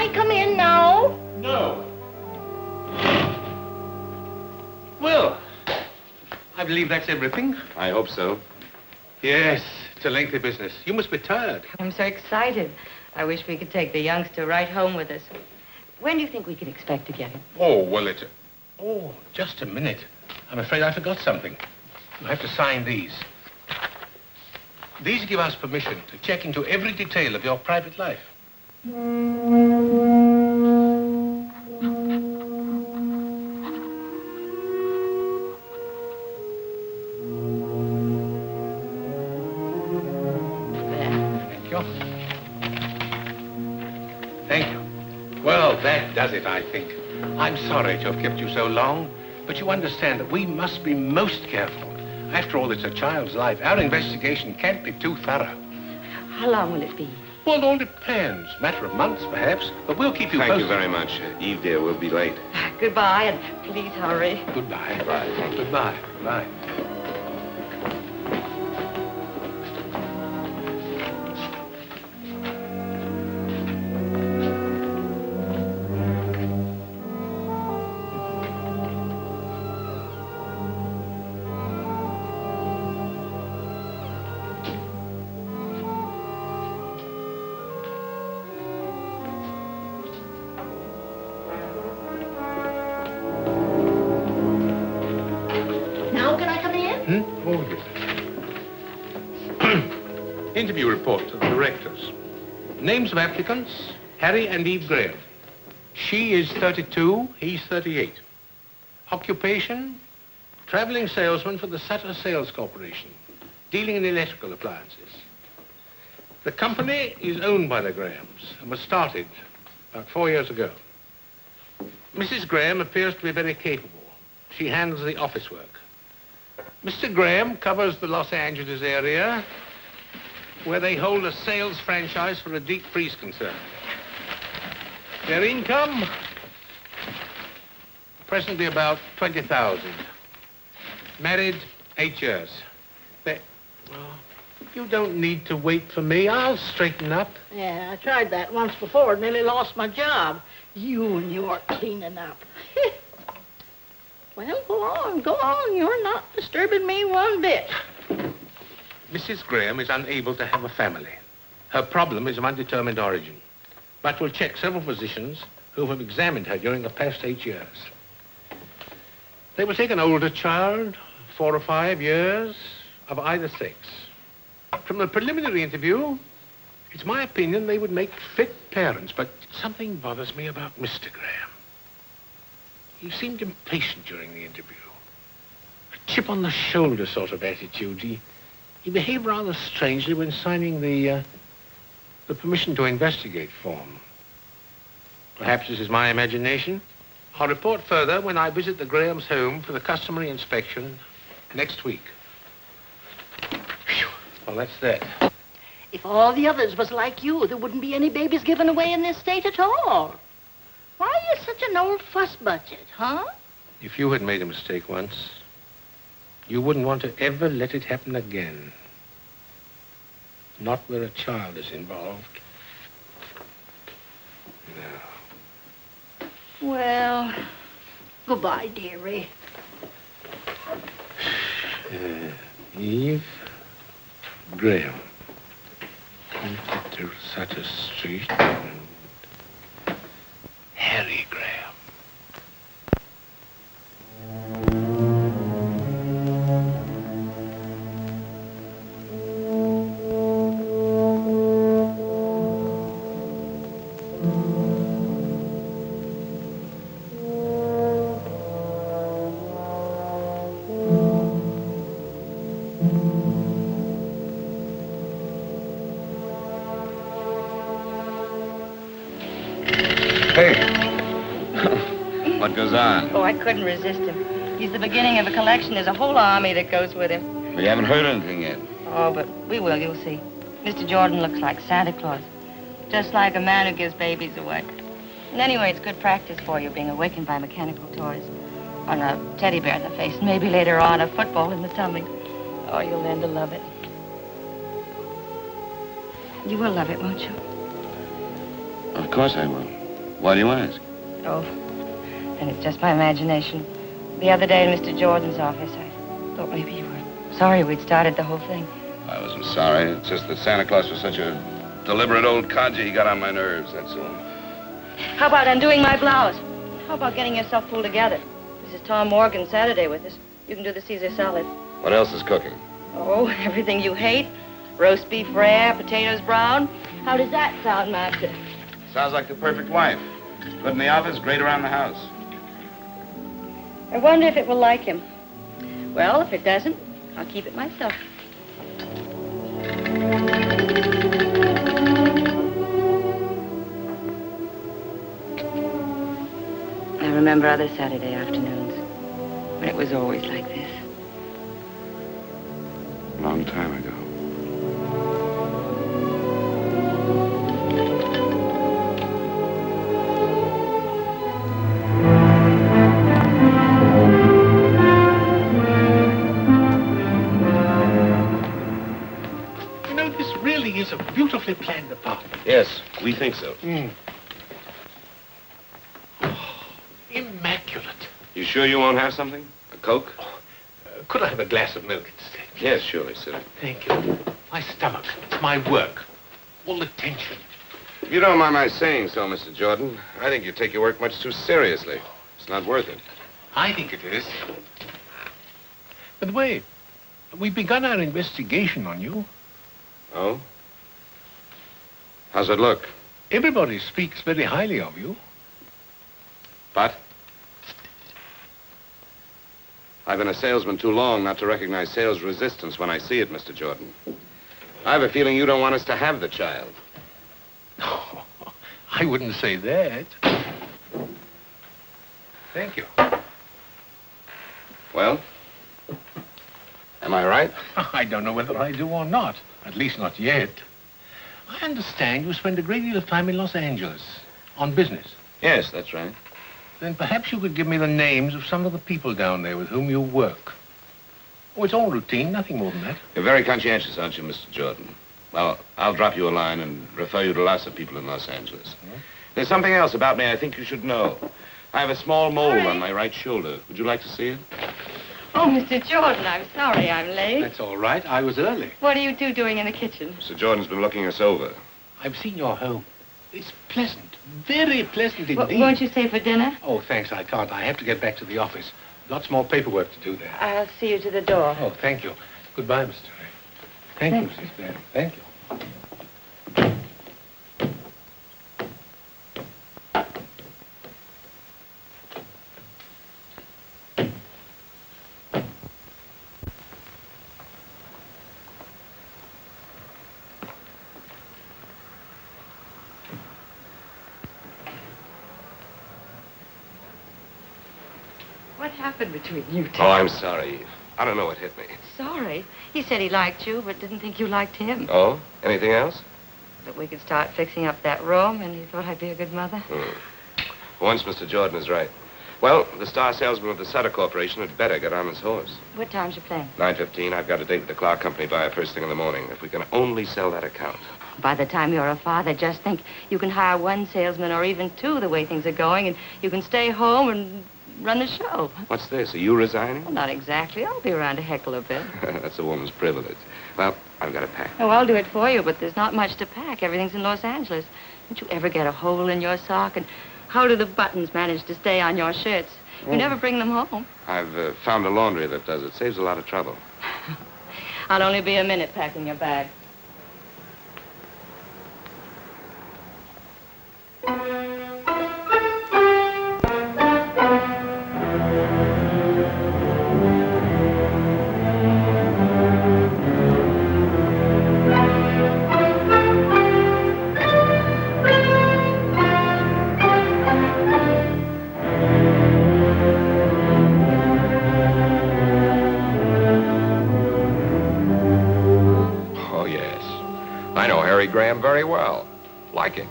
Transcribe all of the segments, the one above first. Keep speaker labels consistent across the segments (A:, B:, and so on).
A: I come in now?
B: No. Well, I believe that's everything.
C: I hope so.
B: Yes, it's a lengthy business. You must be tired.
D: I'm so excited. I wish we could take the youngster right home with us. When do you think we can expect to get him?
B: Oh, well, Oh, just a minute. I'm afraid I forgot something. You have to sign these. These give us permission to check into every detail of your private life. Thank you. Well, that does it, I think. I'm sorry to have kept you so long, but you understand that we must be most careful. After all, it's a child's life. Our investigation can't be too thorough.
D: How long will it be?
B: Well, it all depends. Matter of months, perhaps. But we'll keep you posted.
C: Thank you very much. Eve, dear, we'll be late.
D: Goodbye, and please hurry.
B: Goodbye. Goodbye. Goodbye. Goodbye. Interview report to the directors. Names of applicants, Harry and Eve Grahem. She is 32, he's 38. Occupation, traveling salesman for the Sutter Sales Corporation, dealing in electrical appliances. The company is owned by the Grahams and was started about 4 years ago. Mrs. Grahem appears to be very capable. She handles the office work. Mr. Grahem covers the Los Angeles area, where they hold a sales franchise for a deep freeze concern. Their income, presently about 20,000. Married 8 years. You don't need to wait for me. I'll straighten up.
A: Yeah, I tried that once before. Nearly lost my job. You and your cleaning up. Well, go on. You're not disturbing me one bit.
B: Mrs. Grahem is unable to have a family. Her problem is of undetermined origin. But we'll check several physicians who have examined her during the past 8 years. They will take an older child, 4 or 5 years, of either sex. From the preliminary interview, it's my opinion they would make fit parents, but something bothers me about Mr. Grahem. He seemed impatient during the interview. A chip on the shoulder sort of attitude. He behaved rather strangely when signing the permission to investigate form. Perhaps this is my imagination. I'll report further when I visit the Graham's home for the customary inspection next week. Whew. Well, that's that.
A: If all the others was like you, there wouldn't be any babies given away in this state at all. Why are you such an old fuss budget, huh?
B: If you had made a mistake once, you wouldn't want to ever let it happen again. Not where a child is involved. No.
A: Well, goodbye, dearie.
B: Eve Grahem. To Sutter Street and Harry Grahem.
C: What goes on?
D: Oh, I couldn't resist him. He's the beginning of a collection. There's a whole army that goes with him.
C: We haven't heard anything yet.
D: Oh, but we will, you'll see. Mr. Jordan looks like Santa Claus. Just like a man who gives babies away. And anyway, it's good practice for you, being awakened by mechanical toys. On a teddy bear in the face, and maybe later on a football in the tummy. Oh, you'll learn to love it. You will love it, won't you?
C: Of course I will. Why do you ask?
D: Oh, and it's just my imagination. The other day in Mr. Jordan's office, I thought maybe you were sorry we'd started the whole thing.
C: I wasn't sorry. It's just that Santa Claus was such a deliberate old codger, he got on my nerves, that's all.
D: How about undoing my blouse? How about getting yourself pulled together? This is Tom Morgan Saturday with us. You can do the Caesar salad.
C: What else is cooking?
D: Oh, everything you hate. Roast beef rare, potatoes brown. How does that sound, Master?
C: Sounds like the perfect wife. Good in the office, great around the house.
D: I wonder if it will like him. Well, if it doesn't, I'll keep it myself. I remember other Saturday afternoons when it was always like this.
C: A long time ago.
B: You know, this really is a beautifully planned apartment.
C: Yes, we think so.
B: Immaculate.
C: You sure you won't have something? A Coke?
B: Could I have a glass of milk instead?
C: Yes, surely, sir.
B: Thank you. My stomach. It's my work. All the tension.
C: If you don't mind my saying so, Mr. Jordan, I think you take your work much too seriously. It's not worth it.
B: I think it is. By the way, we've begun our investigation on you.
C: Oh? How's it look?
B: Everybody speaks very highly of you.
C: But? I've been a salesman too long not to recognize sales resistance when I see it, Mr. Jordan. I have a feeling you don't want us to have the child.
B: Oh, I wouldn't say that. Thank you.
C: Well? Am I right?
B: I don't know whether I do or not. At least not yet. I understand you spend a great deal of time in Los Angeles on business.
C: Yes, that's right.
B: Then perhaps you could give me the names of some of the people down there with whom you work. Oh, it's all routine, nothing more than that.
C: You're very conscientious, aren't you, Mr. Jordan? Well, I'll drop you a line and refer you to lots of people in Los Angeles. There's something else about me I think you should know. I have a small mole on my right shoulder. Would you like to see it?
D: Oh, Mr. Jordan, I'm sorry I'm late.
B: That's all right. I was early.
D: What are you two doing in the kitchen?
C: Mr. Jordan's been looking us over.
B: I've seen your home. It's pleasant. Very pleasant indeed.
D: Won't you stay for dinner?
B: Oh, thanks. I can't. I have to get back to the office. Lots more paperwork to do there.
D: I'll see you to the door.
B: Oh, thank you. Goodbye, Mr. Ray. Thank you, Mrs. Graham. Thank you.
D: What happened between you two?
C: Oh, I'm sorry, Eve. I don't know what hit me.
D: Sorry. He said he liked you, but didn't think you liked him.
C: Oh? Anything else?
D: That we could start fixing up that room, and he thought I'd be a good mother.
C: Once Mr. Jordan is right. Well, the star salesman of the Sutter Corporation had better get on his horse.
D: What time's your plane?
C: 9:15. I've got a date with the Clark Company buyer first thing in the morning. If we can only sell that account.
D: By the time you're a father, just think you can hire one salesman or even two the way things are going, and you can stay home and run the show.
C: What's this? Are you resigning?
D: Well, not exactly. I'll be around to heckle a bit.
C: That's a woman's privilege. Well, I've got to pack.
D: Oh, I'll do it for you, but there's not much to pack. Everything's in Los Angeles. Don't you ever get a hole in your sock? And how do the buttons manage to stay on your shirts? You never bring them home.
C: I've found a laundry that does it. Saves a lot of trouble.
D: I'll only be a minute packing your bag.
E: Graham very well. Like him.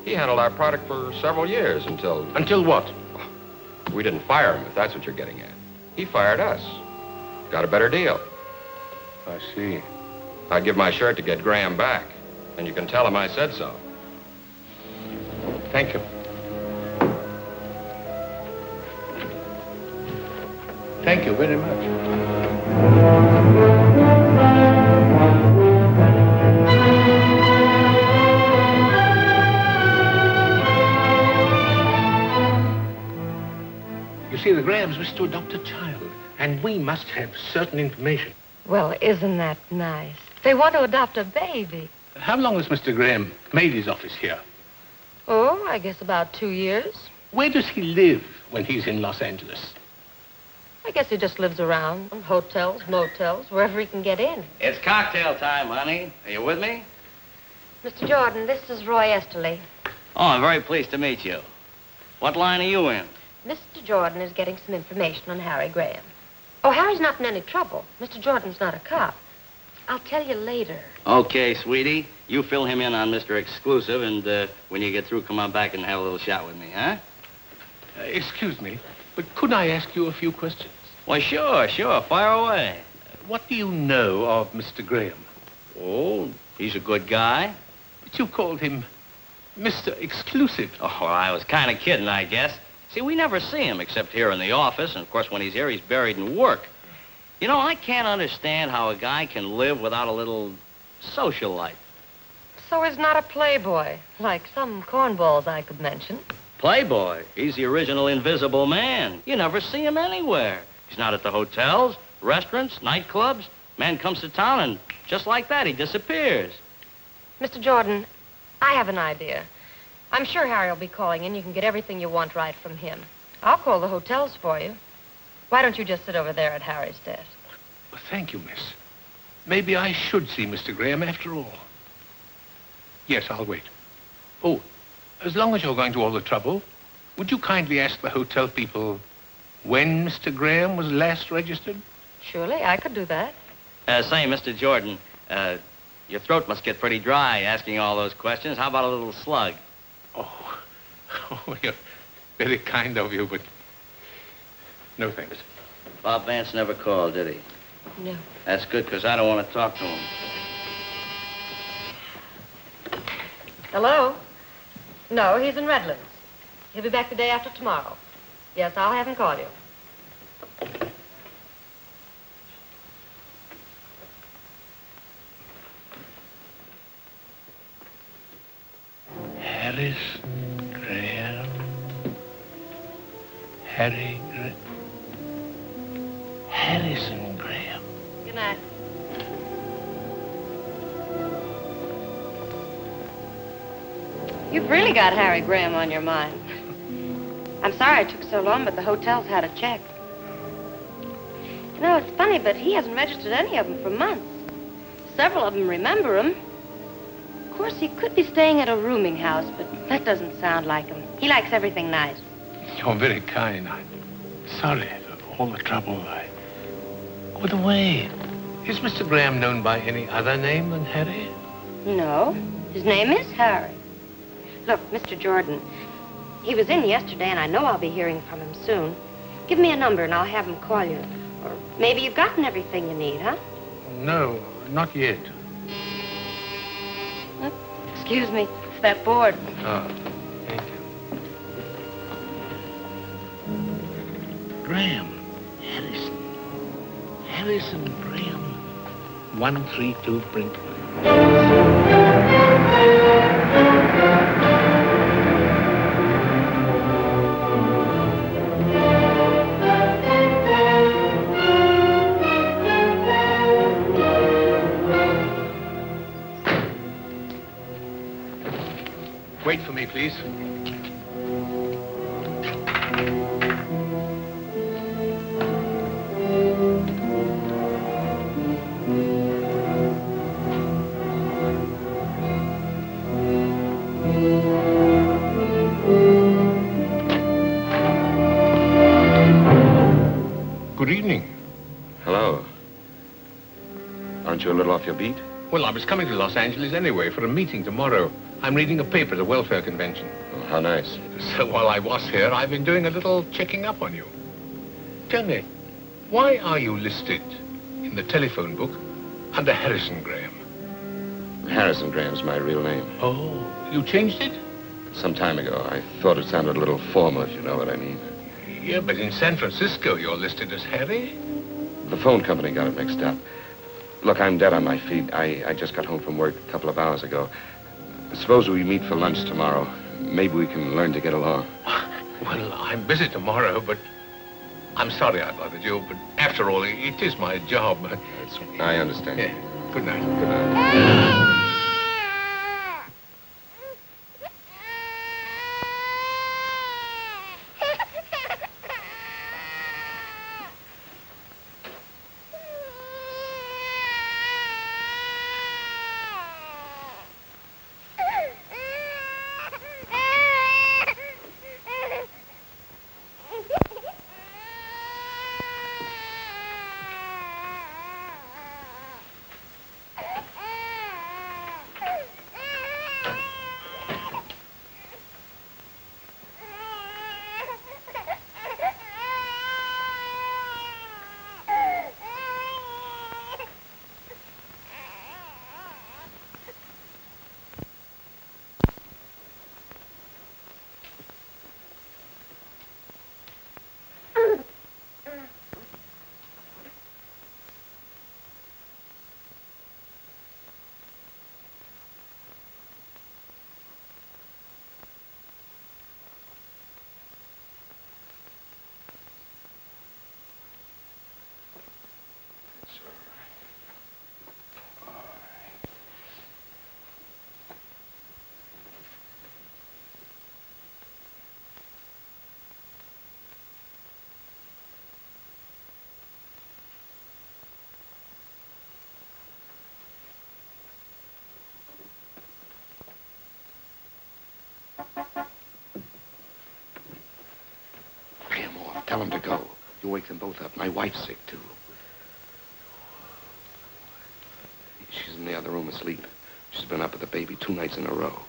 E: He handled our product for several years until...
B: Until what?
E: We didn't fire him, if that's what you're getting at. He fired us. Got a better deal.
B: I see.
E: I'd give my shirt to get Graham back. And you can tell him I said so.
B: Thank you. Thank you very much. You see, the Grahams wish to adopt a child, and we must have certain information.
D: Well, isn't that nice? They want to adopt a baby.
B: How long has Mr. Graham made his office here?
D: Oh, I guess about 2 years.
B: Where does he live when he's in Los Angeles?
D: I guess he just lives around, hotels, motels, wherever he can get in.
F: It's cocktail time, honey. Are you with me?
D: Mr. Jordan, this is Roy Esterly.
F: Oh, I'm very pleased to meet you. What line are you in?
D: Mr. Jordan is getting some information on Harry Graham. Oh, Harry's not in any trouble. Mr. Jordan's not a cop. I'll tell you later.
F: Okay, sweetie. You fill him in on Mr. Exclusive, and when you get through, come on back and have a little shot with me, huh?
B: Excuse me, but could I ask you a few questions?
F: Well, sure. Fire away.
B: What do you know of Mr. Graham?
F: Oh, he's a good guy.
B: But you called him Mr. Exclusive.
F: Oh, well, I was kind of kidding, I guess. See, we never see him except here in the office, and of course, when he's here, he's buried in work. You know, I can't understand how a guy can live without a little social life.
D: So he's not a playboy, like some cornballs I could mention.
F: Playboy? He's the original Invisible Man. You never see him anywhere. He's not at the hotels, restaurants, nightclubs. Man comes to town, and just like that, he disappears.
D: Mr. Jordan, I have an idea. I'm sure Harry will be calling in. You can get everything you want right from him. I'll call the hotels for you. Why don't you just sit over there at Harry's desk?
B: Well, thank you, miss. Maybe I should see Mr. Graham after all. Yes, I'll wait. Oh, as long as you're going to all the trouble, would you kindly ask the hotel people when Mr. Graham was last registered?
D: Surely, I could do that.
F: Say, Mr. Jordan, your throat must get pretty dry asking all those questions. How about a little slug?
B: Oh, you're very kind of you, but no thanks.
F: Bob Vance never called, did he?
D: No.
F: That's good, because I don't want to talk to him.
D: Hello? No, he's in Redlands. He'll be back the day after tomorrow. Yes, I'll have him call you.
B: Harrison Graham. Harry Graham. Harrison Graham.
D: Good night. You've really got Harry Graham on your mind. I'm sorry it took so long, but the hotels had a check. You know, it's funny, but he hasn't registered any of them for months. Several of them remember him. Of course, he could be staying at a rooming house, but that doesn't sound like him. He likes everything nice.
B: You're very kind. I'm sorry for all the trouble. By the way, is Mr. Graham known by any other name than Harry?
D: No, his name is Harry. Look, Mr. Jordan, he was in yesterday, and I know I'll be hearing from him soon. Give me a number, and I'll have him call you. Or maybe you've gotten everything you need, huh?
B: No, not yet.
D: Excuse me, it's that board.
B: Oh, thank you. Graham. Harrison Graham. 132 Brinkman. Wait for me, please. Good evening.
C: Hello. Aren't you a little off your beat?
B: Well, I was coming to Los Angeles anyway for a meeting tomorrow. I'm reading a paper at a welfare convention.
C: Oh, how nice.
B: So while I was here, I've been doing a little checking up on you. Tell me, why are you listed in the telephone book under Harrison Graham?
C: Harrison Graham's my real name.
B: Oh, you changed it?
C: Some time ago. I thought it sounded a little formal, if you know what I mean.
B: Yeah, but in San Francisco, you're listed as Harry.
C: The phone company got it mixed up. Look, I'm dead on my feet. I just got home from work a couple of hours ago. Suppose we meet for lunch tomorrow. Maybe we can learn to get along.
B: Well, I'm busy tomorrow, but I'm sorry I bothered you. But after all, it is my job.
C: I understand.
B: Yeah. Good night.
C: Good night. Tell them to go. You wake them both up. My wife's sick, too. She's in the other room asleep. She's been up with the baby 2 nights in a row.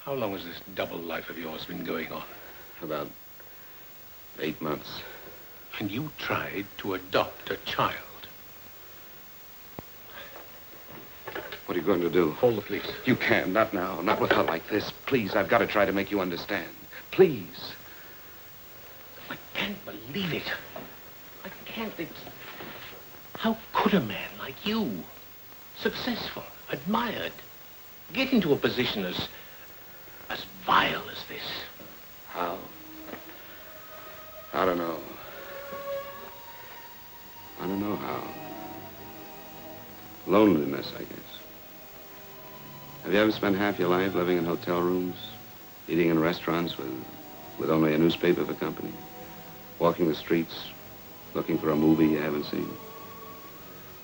B: How long has this double life of yours been going on?
C: About 8 months.
B: And you tried to adopt a child.
C: What are you going to do?
B: Call the police.
C: You can't. Not now. Not with her like this. Please, I've got to try to make you understand. Please.
B: I can't believe it. I can't. How could a man like you, successful, admired, get into a position as vile as this?
C: How? I don't know. I don't know how. Loneliness, I guess. Have you ever spent half your life living in hotel rooms, eating in restaurants with only a newspaper for company, walking the streets, looking for a movie you haven't seen?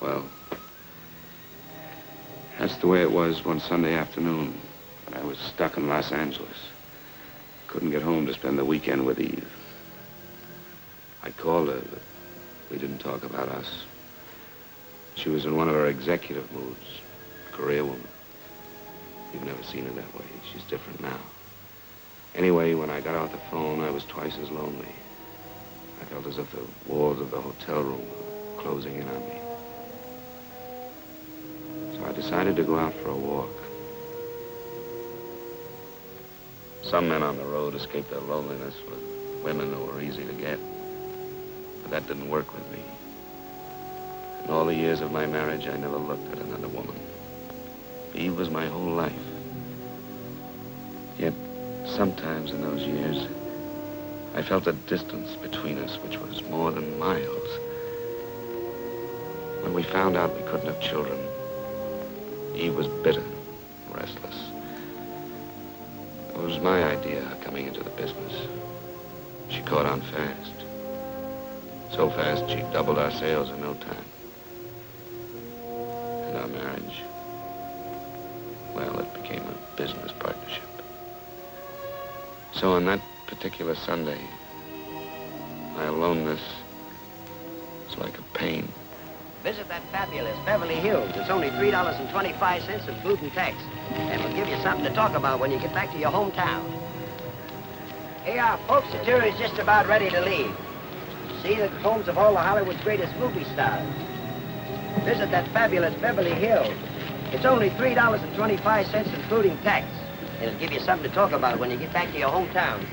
C: Well, that's the way it was one Sunday afternoon when I was stuck in Los Angeles. Couldn't get home to spend the weekend with Eve. I called her, but we didn't talk about us. She was in one of her executive moods, career woman. You've never seen her that way. She's different now. Anyway, when I got off the phone, I was twice as lonely. I felt as if the walls of the hotel room were closing in on me. So I decided to go out for a walk. Some men on the road escape their loneliness with women who are easy to get. But that didn't work with me. In all the years of my marriage, I never looked at another woman. Eve was my whole life. Yet, sometimes in those years, I felt a distance between us which was more than miles. When we found out we couldn't have children, Eve was bitter, restless. It was my idea coming into the business. She caught on fast. So fast, she doubled our sales in no time. And our marriage, well, it became a business partnership. So on that particular Sunday, my aloneness was like a pain.
G: Visit that fabulous Beverly Hills. It's only $3.25 in food and tax. And we'll give you something to talk about when you get back to your hometown. Here are folks, the tour is just about ready to leave. See the homes of all of Hollywood's greatest movie stars. Visit that fabulous Beverly Hills. It's only $3.25 including tax. It'll give you something to talk about when you get back to your hometown.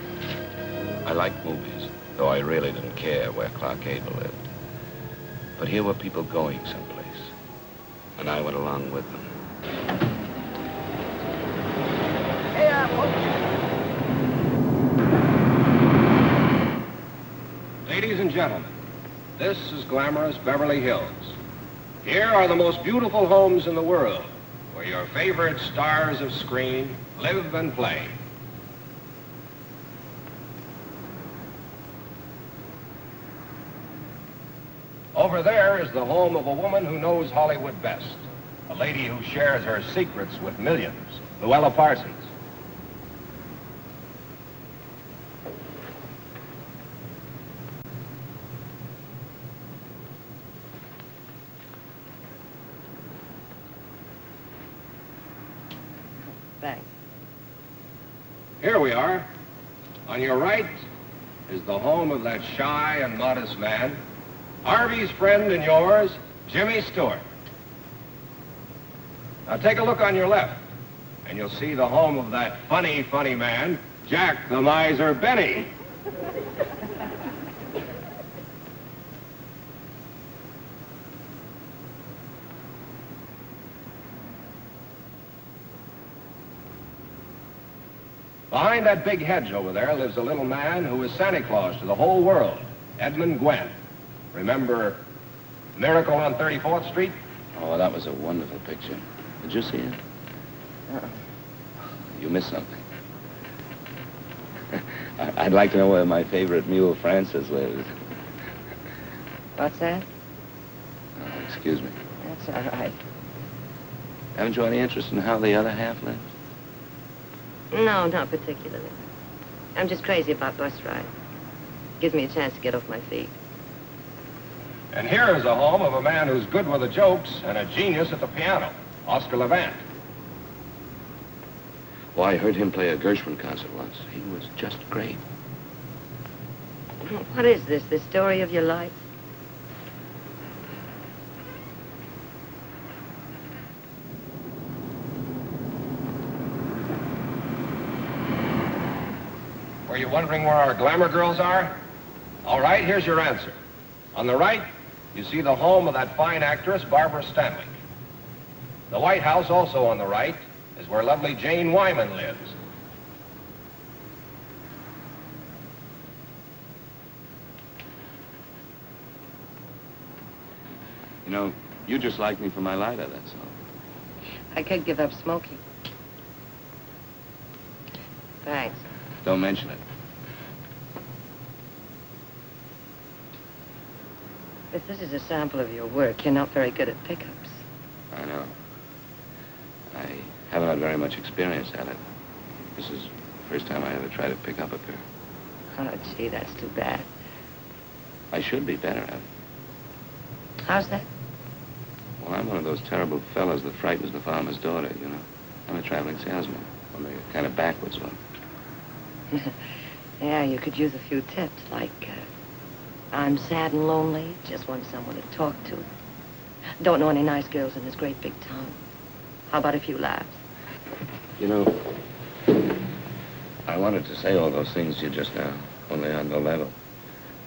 C: I liked movies, though I really didn't care where Clark Gable lived. But here were people going someplace, and I went along with them.
G: Hey, folks.
H: Ladies and gentlemen, this is glamorous Beverly Hills. Here are the most beautiful homes in the world, where your favorite stars of screen live and play. Over there is the home of a woman who knows Hollywood best, a lady who shares her secrets with millions, Luella Parsons.
G: Thanks.
H: Here we are. On your right is the home of that shy and modest man, Harvey's friend and yours, Jimmy Stewart. Now take a look on your left, and you'll see the home of that funny, funny man, Jack the Miser Benny. Behind that big hedge over there lives a little man who is Santa Claus to the whole world, Edmund Gwenn. Remember Miracle on 34th Street?
C: Oh, that was a wonderful picture. Did you see it? You missed something. I'd like to know where my favorite mule, Francis, lives.
D: What's that?
C: Oh, excuse me.
D: That's all right.
C: Haven't you any interest in how the other half lives?
D: No, not particularly. I'm just crazy about bus rides. Gives me a chance to get off my feet.
H: And here is a home of a man who's good with the jokes and a genius at the piano, Oscar Levant.
C: Oh, I heard him play a Gershwin concert once. He was just great.
D: What is this, the story of your life?
H: Were you wondering where our glamour girls are? All right, here's your answer. On the right, you see the home of that fine actress, Barbara Stanwyck. The White House, also on the right, is where lovely Jane Wyman lives.
C: You know, you just like me for my lighter, that's all.
D: I could give up smoking. Thanks.
C: Don't mention it.
D: If this is a sample of your work, you're not very good at pickups.
C: I know. I haven't had very much experience at it. This is the first time I ever tried to pick up a girl.
D: Oh, gee, that's too bad.
C: I should be better at it.
D: How's that?
C: Well, I'm one of those terrible fellas that frightens the farmer's daughter, you know. I'm a traveling salesman, only a kind of backwards one.
D: Yeah, you could use a few tips, like, I'm sad and lonely, just want someone to talk to. Don't know any nice girls in this great big town. How about a few laughs?
C: You know, I wanted to say all those things to you just now, only on no level.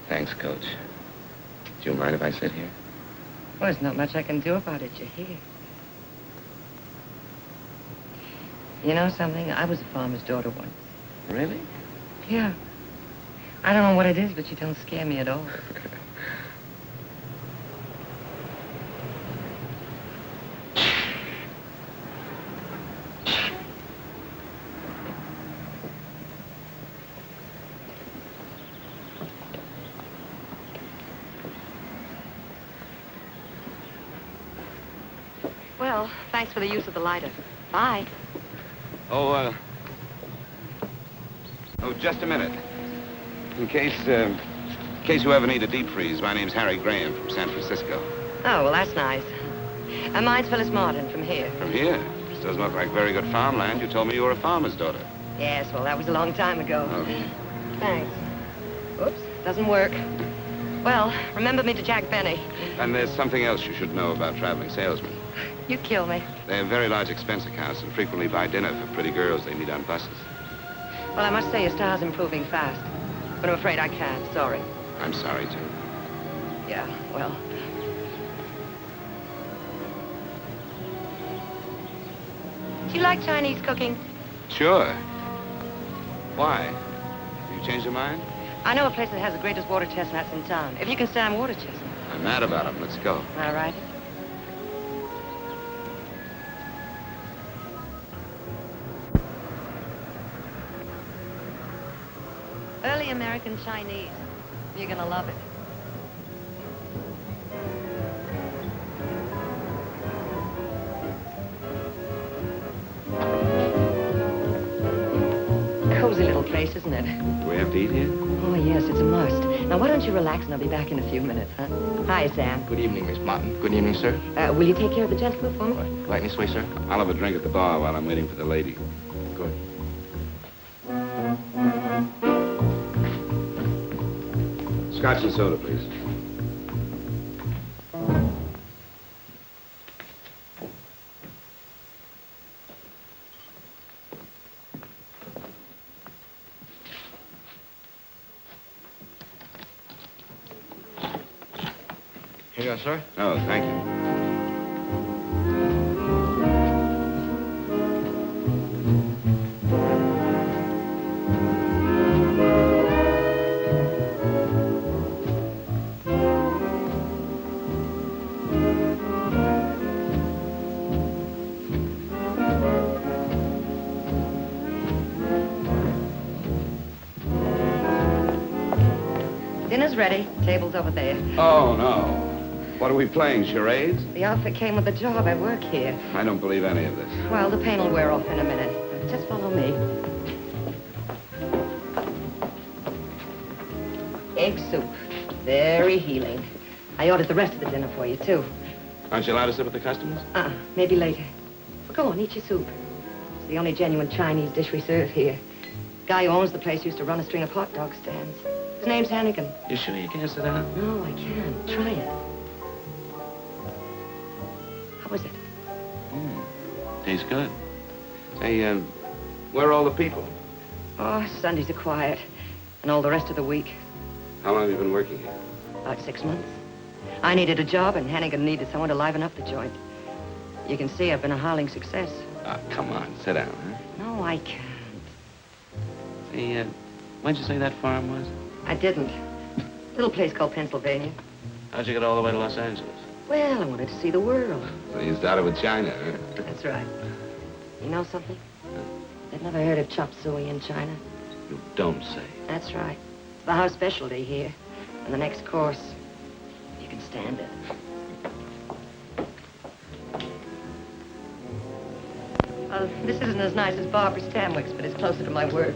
C: Thanks, Coach. Do you mind if I sit here?
D: Well, there's not much I can do about it. You're here. You know something? I was a farmer's daughter once.
C: Really?
D: Yeah. I don't know what it is, but you don't scare me at all. Well, thanks for the use of the lighter. Bye.
C: Oh, just a minute. In case you ever need a deep freeze, my name's Harry Graham from San Francisco.
D: Oh, well, that's nice. Mine's Phyllis Martin from here.
C: From here? This doesn't look like very good farmland. You told me you were a farmer's daughter.
D: Yes, well, that was a long time ago.
C: Oh.
D: Thanks. Oops, doesn't work. Well, remember me to Jack Benny.
C: And there's something else you should know about traveling salesmen.
D: You kill me.
C: They have very large expense accounts and frequently buy dinner for pretty girls they meet on buses.
D: Well, I must say your style's improving fast. But I'm afraid I can't. Sorry.
C: I'm sorry, too.
D: Yeah, well. Do you like Chinese cooking?
C: Sure. Why? Have you changed your mind?
D: I know a place that has the greatest water chestnuts in town. If you can stand water chestnuts.
C: I'm mad about them. Let's go.
D: All right. Early American Chinese. You're gonna love it. Cozy little place, isn't it?
C: Do we have to eat here?
D: Oh, yes, it's a must. Now, why don't you relax and I'll be back in a few minutes, huh? Hi, Sam.
I: Good evening, Miss Martin. Good evening, sir.
D: Will you take care of the gentleman for me?
I: Right this way, sir.
C: I'll have a drink at the bar while I'm waiting for the lady.
I: Good.
C: Scotch and soda, please.
I: Here you are, sir.
C: Oh, thank you.
D: Dinner's ready. Table's over there.
C: Oh, no. What are we playing, charades?
D: The outfit came with the job. I work here.
C: I don't believe any of this.
D: Well, the pain will wear off in a minute. Just follow me. Egg soup. Very healing. I ordered the rest of the dinner for you, too.
C: Aren't you allowed to sit with the customers?
D: Maybe later. Well, go on, eat your soup. It's the only genuine Chinese dish we serve here. The guy who owns the place used to run a string of hot dog stands. His name's Hannigan.
C: You sure you can't sit down?
D: No, I can't. Try it. How was it?
C: Tastes good. Say, where are all the people?
D: Oh, Sundays are quiet. And all the rest of the week.
C: How long have you been working here?
D: About 6 months. I needed a job, and Hannigan needed someone to liven up the joint. You can see I've been a howling success.
C: Come on, sit down, huh?
D: No, I can't.
C: Say, when'd you say that farm was?
D: I didn't. Little place called Pennsylvania.
C: How'd you get all the way to Los Angeles?
D: Well, I wanted to see the world.
C: So you started with China, huh?
D: That's right. You know something? I've never heard of chop suey in China.
C: You don't say.
D: That's right. It's the house specialty here. And the next course, you can stand it. Well, this isn't as nice as Barbara Stanwyck's, but it's closer to my work.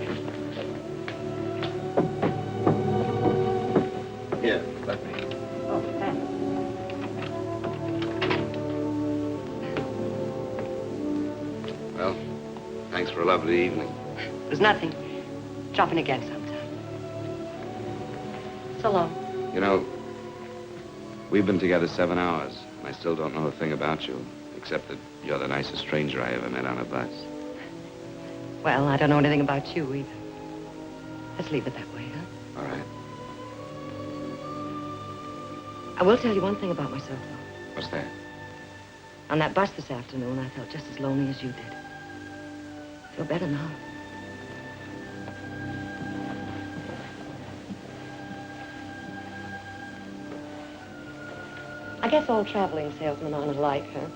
C: Here, let me.
D: Oh, thanks.
C: Well, thanks for a lovely evening.
D: There's nothing. Drop in again sometime. So long.
C: You know, we've been together 7 hours, and I still don't know a thing about you, except that you're the nicest stranger I ever met on a bus.
D: Well, I don't know anything about you either. Let's leave it that way, huh?
C: All right.
D: I will tell you one thing about myself, though.
C: What's that?
D: On that bus this afternoon, I felt just as lonely as you did. I feel better now. I guess all traveling salesmen aren't alike, huh?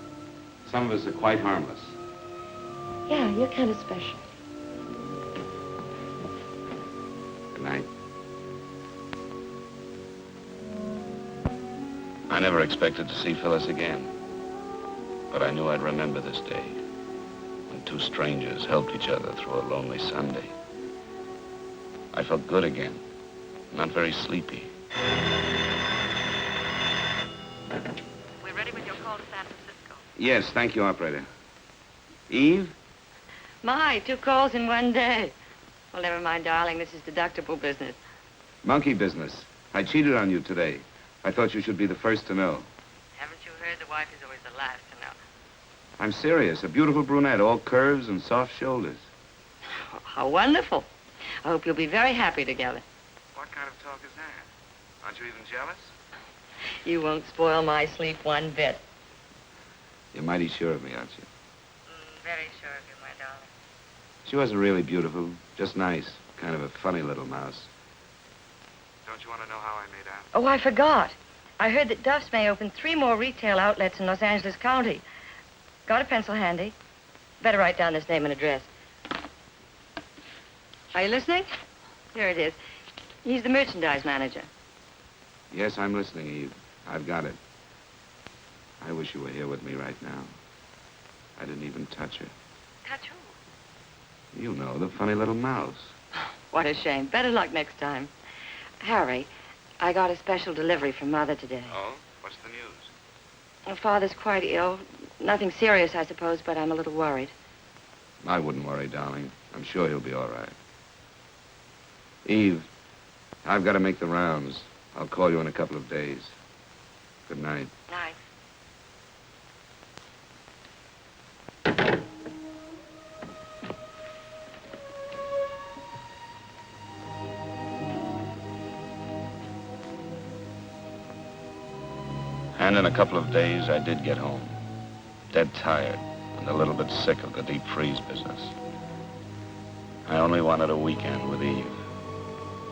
C: Some of us are quite harmless.
D: Yeah, you're kind of special.
C: Good night. I never expected to see Phyllis again. but I knew I'd remember this day when two strangers helped each other through a lonely Sunday. I felt good again, not very sleepy.
D: We're ready with your call to San Francisco.
C: Yes, thank you, operator. Eve?
D: My, 2 calls in one day. Well, never mind, darling. This is deductible business.
C: Monkey business. I cheated on you today. I thought you should be the first to know.
D: Haven't you heard the wife is always the last to know?
C: I'm serious. A beautiful brunette, all curves and soft shoulders.
D: Oh, how wonderful. I hope you'll be very happy together.
C: What kind of talk is that? Aren't you even jealous?
D: You won't spoil my sleep one bit.
C: You're mighty sure of me, aren't you?
D: Very sure of you, my darling.
C: She wasn't really beautiful, just nice. Kind of a funny little mouse. Don't you want to know how I made out?
D: Oh, I forgot. I heard that Duff's may open 3 more retail outlets in Los Angeles County. Got a pencil handy? Better write down his name and address. Are you listening? Here it is. He's the merchandise manager.
C: Yes, I'm listening, Eve. I've got it. I wish you were here with me right now. I didn't even touch her.
D: Touch who?
C: You know, the funny little mouse.
D: What a shame. Better luck next time. Harry, I got a special delivery from Mother today.
C: Oh? What's the news?
D: Well, Father's quite ill. Nothing serious, I suppose, but I'm a little worried.
C: I wouldn't worry, darling. I'm sure he'll be all right. Eve, I've got to make the rounds. I'll call you in a couple of days. Good night.
D: Night.
C: And in a couple of days, I did get home. Dead tired and a little bit sick of the deep freeze business. I only wanted a weekend with Eve,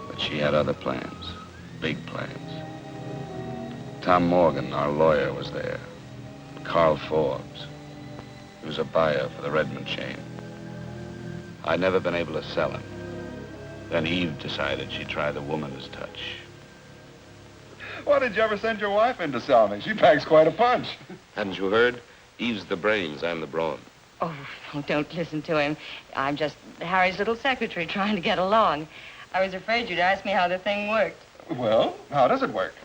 C: but she had other plans, big plans. Tom Morgan, our lawyer, was there. Carl Forbes. He was a buyer for the Redmond chain. I'd never been able to sell him. Then Eve decided she'd try the woman's touch.
J: Why did you ever send your wife in to sell me? She packs quite a punch.
C: Hadn't you heard? Eve's the brains, I'm the brawn.
D: Oh, don't listen to him. I'm just Harry's little secretary trying to get along. I was afraid you'd ask me how the thing worked.
J: Well, how does it work?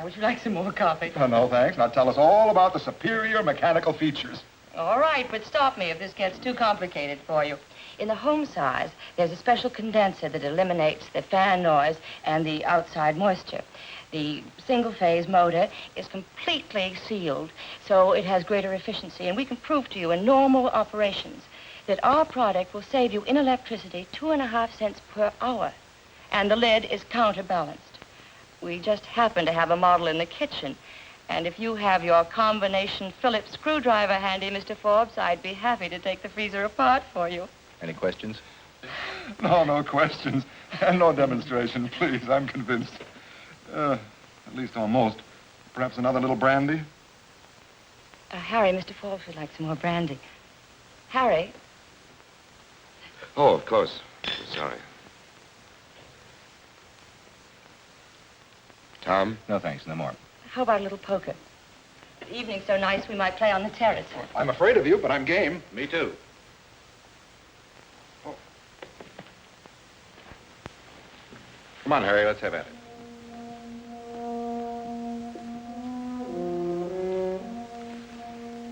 D: Would you like some more coffee?
J: Oh, no, thanks. Now tell us all about the superior mechanical features.
D: All right, but stop me if this gets too complicated for you. In the home size, there's a special condenser that eliminates the fan noise and the outside moisture. The single-phase motor is completely sealed, so it has greater efficiency, and we can prove to you in normal operations that our product will save you in electricity 2.5 cents per hour, and the lid is counterbalanced. We just happen to have a model in the kitchen, and if you have your combination Phillips screwdriver handy, Mr. Forbes, I'd be happy to take the freezer apart for you.
I: Any questions?
J: No questions. And no demonstration, please. I'm convinced. At least almost. Perhaps another little brandy?
D: Harry, Mr. Forbes would like some more brandy. Harry?
C: Oh, of course. Sorry. Tom?
I: No, thanks. No more.
D: How about a little poker? The evening's so nice we might play on the terrace.
J: I'm afraid of you, but I'm game.
C: Me too.
J: Oh.
I: Come on, Harry. Let's have at it.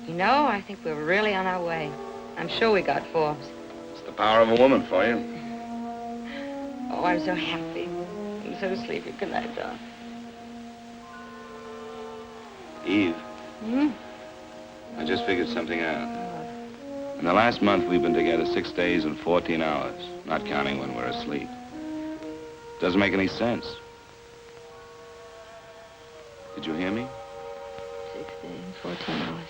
D: You know, I think we're really on our way. I'm sure we got Forbes.
C: It's the power of a woman for you.
D: Oh, I'm so happy. I'm so sleepy. Good night, darling.
C: Eve,
D: Hmm?
C: I just figured something out. In the last month, we've been together 6 days and 14 hours, not counting when we're asleep. Doesn't make any sense. Did you hear me?
D: 6 days, 14 hours.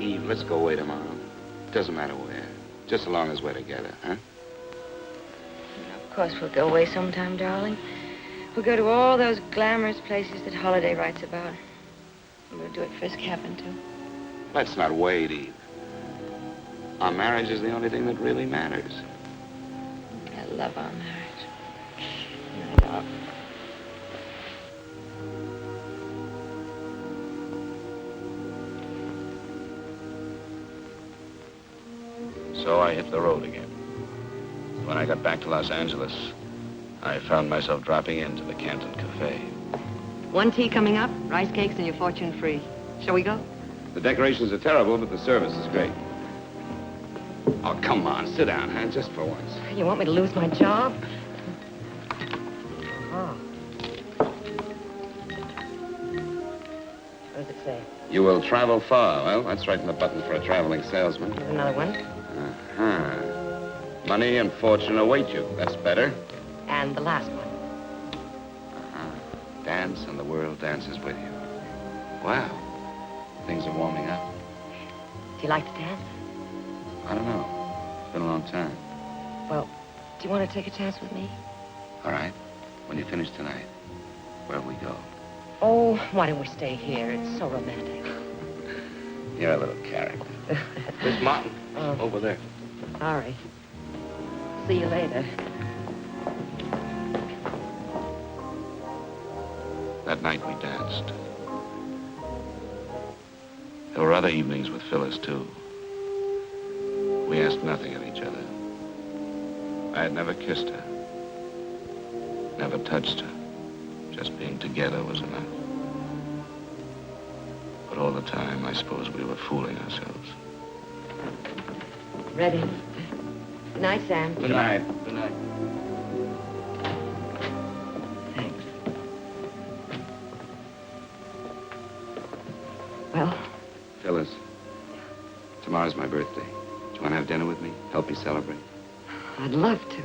C: Eve, let's go away tomorrow. Doesn't matter where. Just so long as we're together, huh?
D: Of course, we'll go away sometime, darling. We'll go to all those glamorous places that Holiday writes about. And we'll do it first cabin, too.
C: Let's not wait, Eve. Our marriage is the only thing that really matters.
D: I love our marriage. I know.
C: So I hit the road again. When I got back to Los Angeles, I found myself dropping into the Canton Cafe.
D: 1 tea coming up, rice cakes, and your fortune free. Shall we go?
C: The decorations are terrible, but the service is great. Oh, come on, sit down, huh? Just for once.
D: You want me to lose my job? Oh. What does it say?
C: You will travel far. Well, that's right in the button for a traveling salesman.
D: There's another one.
C: Uh-huh. Money and fortune await you. That's better.
D: And the last one.
C: Uh-huh. Dance and the world dances with you. Wow. Things are warming up.
D: Do you like to dance?
C: I don't know. It's been a long time.
D: Well, do you want to take a chance with me?
C: All right. When you finish tonight, where'll we go?
D: Oh, why don't we stay here? It's so romantic.
C: You're a little character. Miss Martin, over there.
D: All right. See you later.
C: That night we danced. There were other evenings with Phyllis, too. We asked nothing of each other. I had never kissed her, never touched her. Just being together was enough. But all the time, I suppose we were fooling ourselves.
D: Ready. Good night, Sam.
C: Good night.
F: Good night.
D: Thanks. Well?
C: Phyllis, tomorrow's my birthday. Do you want to have dinner with me? Help you celebrate?
D: I'd love to.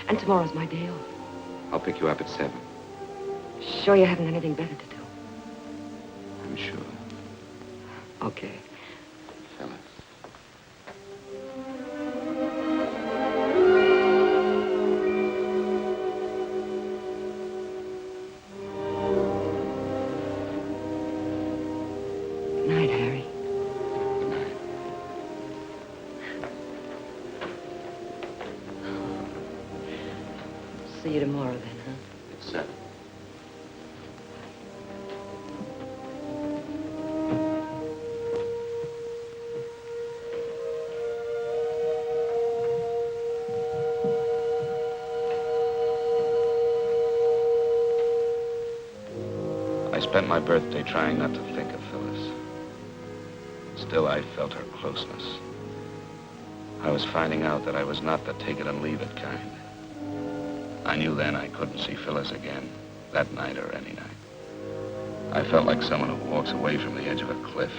D: And tomorrow's my day off.
C: I'll pick you up at 7.
D: Sure you haven't anything better to do?
C: I'm sure.
D: Okay.
C: Phyllis.
D: Good night, Harry.
C: Good night.
D: See you tomorrow then, huh?
C: It's 7. I spent my birthday trying not to think of Phyllis. Still, I felt her closeness. I was finding out that I was not the take-it-and-leave-it kind. I knew then I couldn't see Phyllis again, that night or any night. I felt like someone who walks away from the edge of a cliff,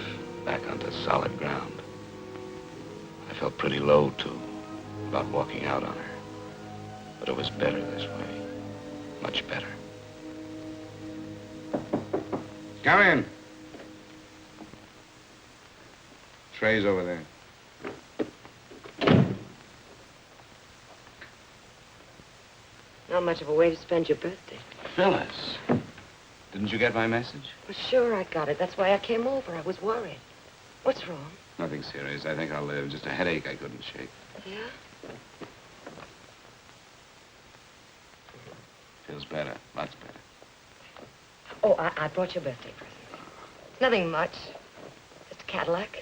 C: back onto solid ground. I felt pretty low, too, about walking out on her. But it was better this way, much better. Come in. Tray's over there.
D: Not much of a way to spend your birthday.
C: Phyllis, didn't you get my message?
D: Well, sure, I got it. That's why I came over. I was worried. What's wrong?
C: Nothing serious. I think I'll live. Just a headache I couldn't shake.
D: Yeah?
C: Feels better. Lots better.
D: Oh, I brought you a birthday present. Nothing much. Just a Cadillac.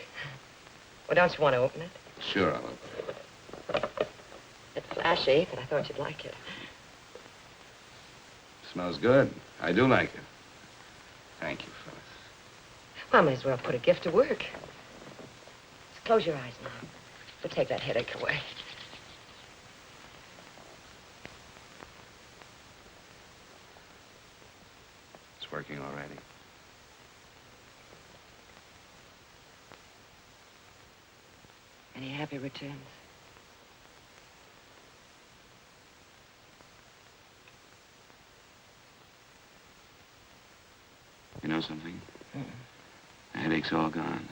D: Well, don't you want to open it?
C: Sure, I'll open it.
D: It's flashy, but I thought you'd like it.
C: Smells good. I do like it. Thank you, Phyllis.
D: Well, I may as well put a gift to work. Just close your eyes now. We'll take that headache away.
C: It's working already.
D: Any happy returns?
C: You know something? The headache's all gone.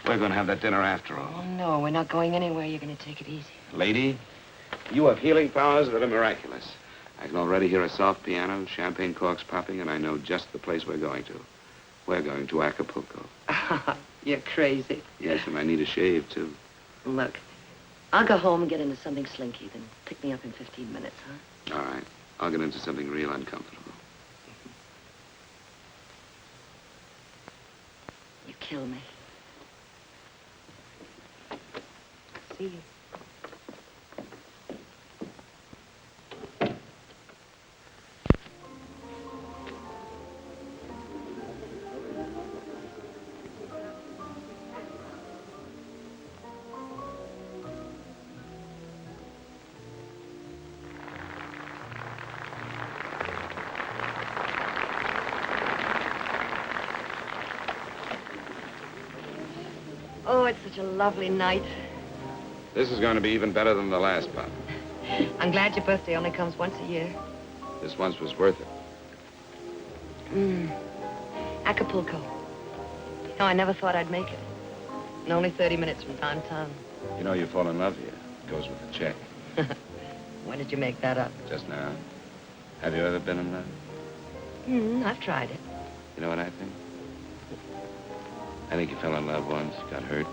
C: We're going to have that dinner after all.
D: Oh, no, we're not going anywhere. You're going to take it easy.
C: Lady, you have healing powers that are miraculous. I can already hear a soft piano, champagne corks popping, and I know just the place we're going to. We're going to Acapulco.
D: You're crazy.
C: Yes, and I need a shave, too.
K: Look, I'll go home and get into something slinky, then pick me up in 15 minutes, huh?
C: All right. I'll get into something real uncomfortable.
K: You kill me. See you. Oh, it's such a lovely night.
C: This is going to be even better than the last pop.
K: I'm glad your birthday only comes once a year.
C: This once was worth it.
K: Acapulco. You know, I never thought I'd make it. And only 30 minutes from downtown.
C: You know you fall in love here. It goes with the check.
K: When did you make that up?
C: Just now. Have you ever been in love?
K: I've tried it.
C: You know what I think? I think you fell in love once, got hurt,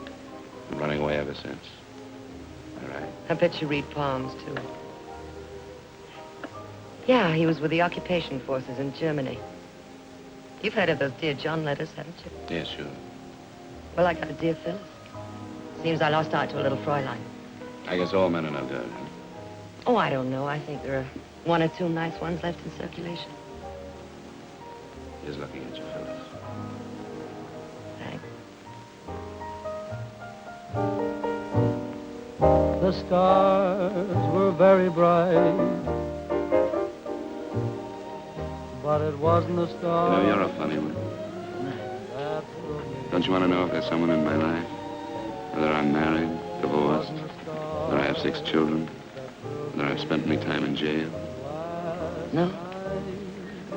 C: been running away ever since. All right.
K: I bet you read palms, too. Yeah, he was with the occupation forces in Germany. You've heard of those Dear John letters, haven't you?
C: Yeah, sure.
K: Well, I got a Dear Phyllis. Seems I lost out to a little Fräulein.
C: I guess all men are no good, huh?
K: Oh, I don't know. I think there are one or two nice ones left in circulation.
C: He's looking at you, Phyllis.
K: Thanks.
L: The stars were very bright, but it wasn't a star.
C: You know, you're a funny one. Don't you want to know if there's someone in my life? Whether I'm married, divorced, whether I have 6 children, whether I've spent any time in jail?
K: No?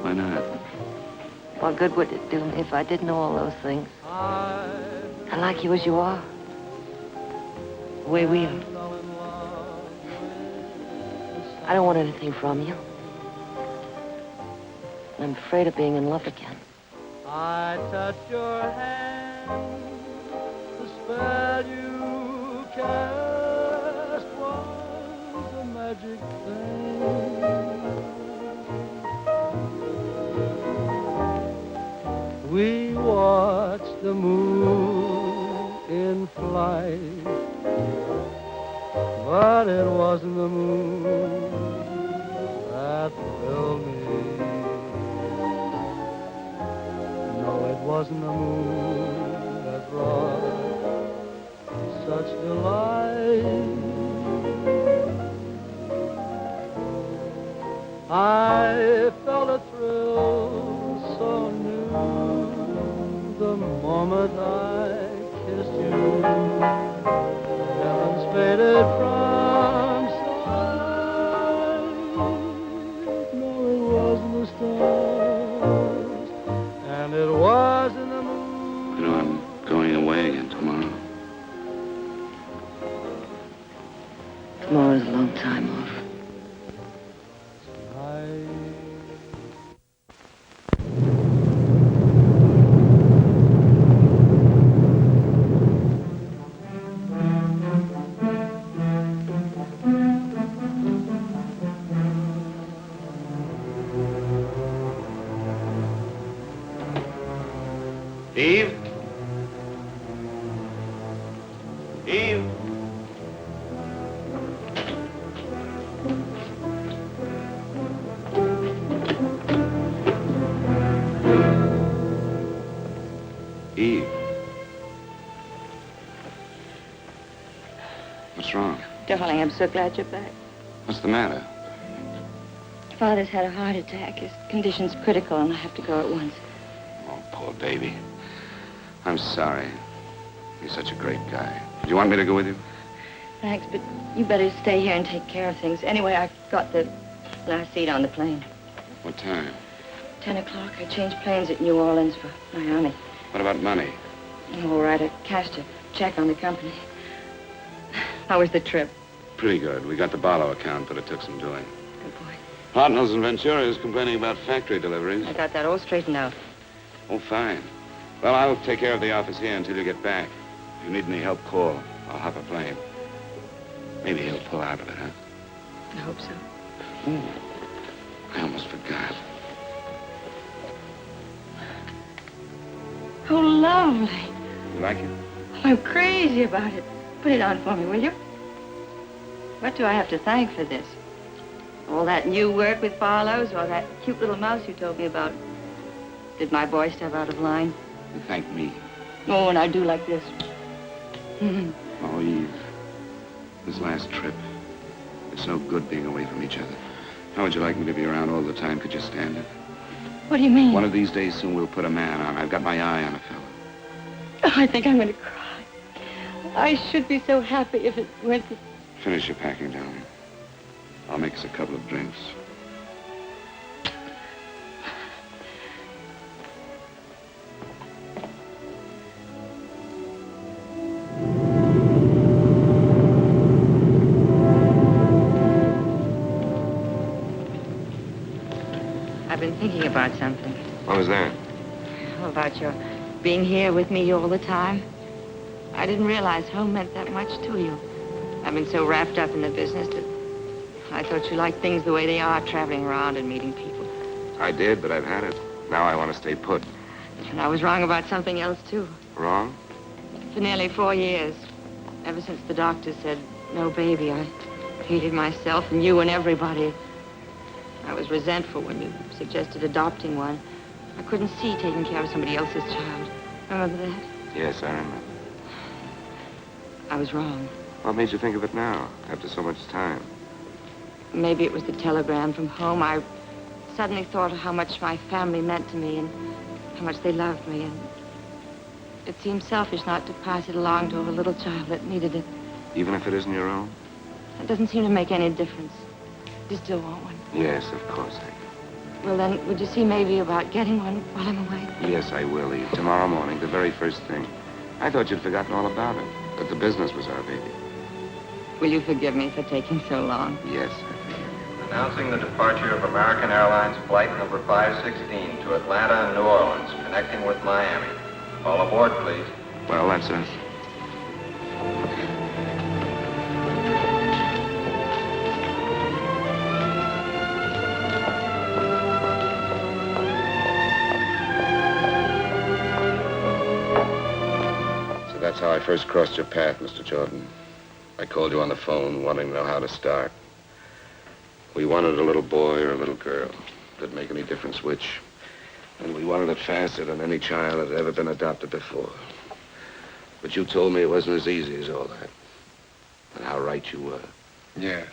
C: Why not?
K: What good would it do me if I did know all those things? I like you as you are. The way we are. I don't want anything from you. I'm afraid of being in love again.
L: I touch your hand, the spell you cast was a magic thing. We watched the moon in flight, but it wasn't the moon that thrilled me. No, it wasn't the moon that brought such delight. I felt a thrill so new the moment I kissed you. Heavens faded from sight. No, it wasn't the stars, and it wasn't the moon.
C: You know, I'm going away again tomorrow.
K: Tomorrow's a long time off.
C: Eve? Eve? Eve? What's wrong?
D: Darling, I'm so glad you're back.
C: What's the matter?
D: Father's had a heart attack. His condition's critical, and I have to go at once.
C: Oh, poor baby. I'm sorry. He's such a great guy. Do you want me to go with you?
D: Thanks, but you better stay here and take care of things. Anyway, I got the last seat on the plane.
C: What time?
D: 10 o'clock. I changed planes at New Orleans for Miami.
C: What about money?
D: All right, I cashed a check on the company. How was the trip?
C: Pretty good. We got the Barlow account, but it took some doing.
D: Good boy.
C: Hartnell's in Ventura is complaining about factory deliveries.
D: I got that all straightened out.
C: Oh, fine. Well, I'll take care of the office here until you get back. If you need any help, call. I'll hop a plane. Maybe he'll pull out of it, huh?
K: I hope so.
C: Ooh, I almost forgot.
D: Oh, lovely.
C: You like it?
D: I'm crazy about it. Put it on for me, will you? What do I have to thank for this? All that new work with Barlow's or that cute little mouse you told me about? Did my boy step out of line?
C: You thank me.
D: Oh, and I do like this.
C: Oh, Eve. This last trip. It's no good being away from each other. How would you like me to be around all the time? Could you stand it?
D: What do you mean?
C: One of these days soon we'll put a man on. I've got my eye on a fellow.
D: Oh, I think I'm going to cry. I should be so happy if it went to...
C: Finish your packing, darling. I'll make us a couple of drinks.
D: I've been thinking about something.
C: What was that?
D: About your being here with me all the time. I didn't realize home meant that much to you. I've been so wrapped up in the business that I thought you liked things the way they are, traveling around and meeting people.
C: I did, but I've had it. Now I want to stay put.
D: And I was wrong about something else, too.
C: Wrong?
D: For nearly 4 years, ever since the doctor said, no baby, I hated myself and you and everybody. I was resentful when you suggested adopting one. I couldn't see taking care of somebody else's child. Remember that?
C: Yes, I remember.
D: I was wrong.
C: What made you think of it now, after so much time?
D: Maybe it was the telegram from home. I suddenly thought of how much my family meant to me and how much they loved me. And it seemed selfish not to pass it along to a little child that needed it.
C: Even if it isn't your own?
D: It doesn't seem to make any difference. You still want one?
C: Yes, of course I do.
D: Well, then, would you see maybe about getting one while I'm away?
C: Yes, I will, Eve. Tomorrow morning, the very first thing. I thought you'd forgotten all about it, that the business was our baby.
D: Will you forgive me for taking so long?
C: Yes, I forgive you.
E: Announcing the departure of American Airlines Flight number 516 to Atlanta and New Orleans, connecting with Miami. All aboard, please.
C: Well, that's us. That's how I first crossed your path, Mr. Jordan. I called you on the phone, wanting to know how to start. We wanted a little boy or a little girl. Didn't make any difference which. And we wanted it faster than any child had ever been adopted before. But you told me it wasn't as easy as all that. And how right you were.
B: Yes.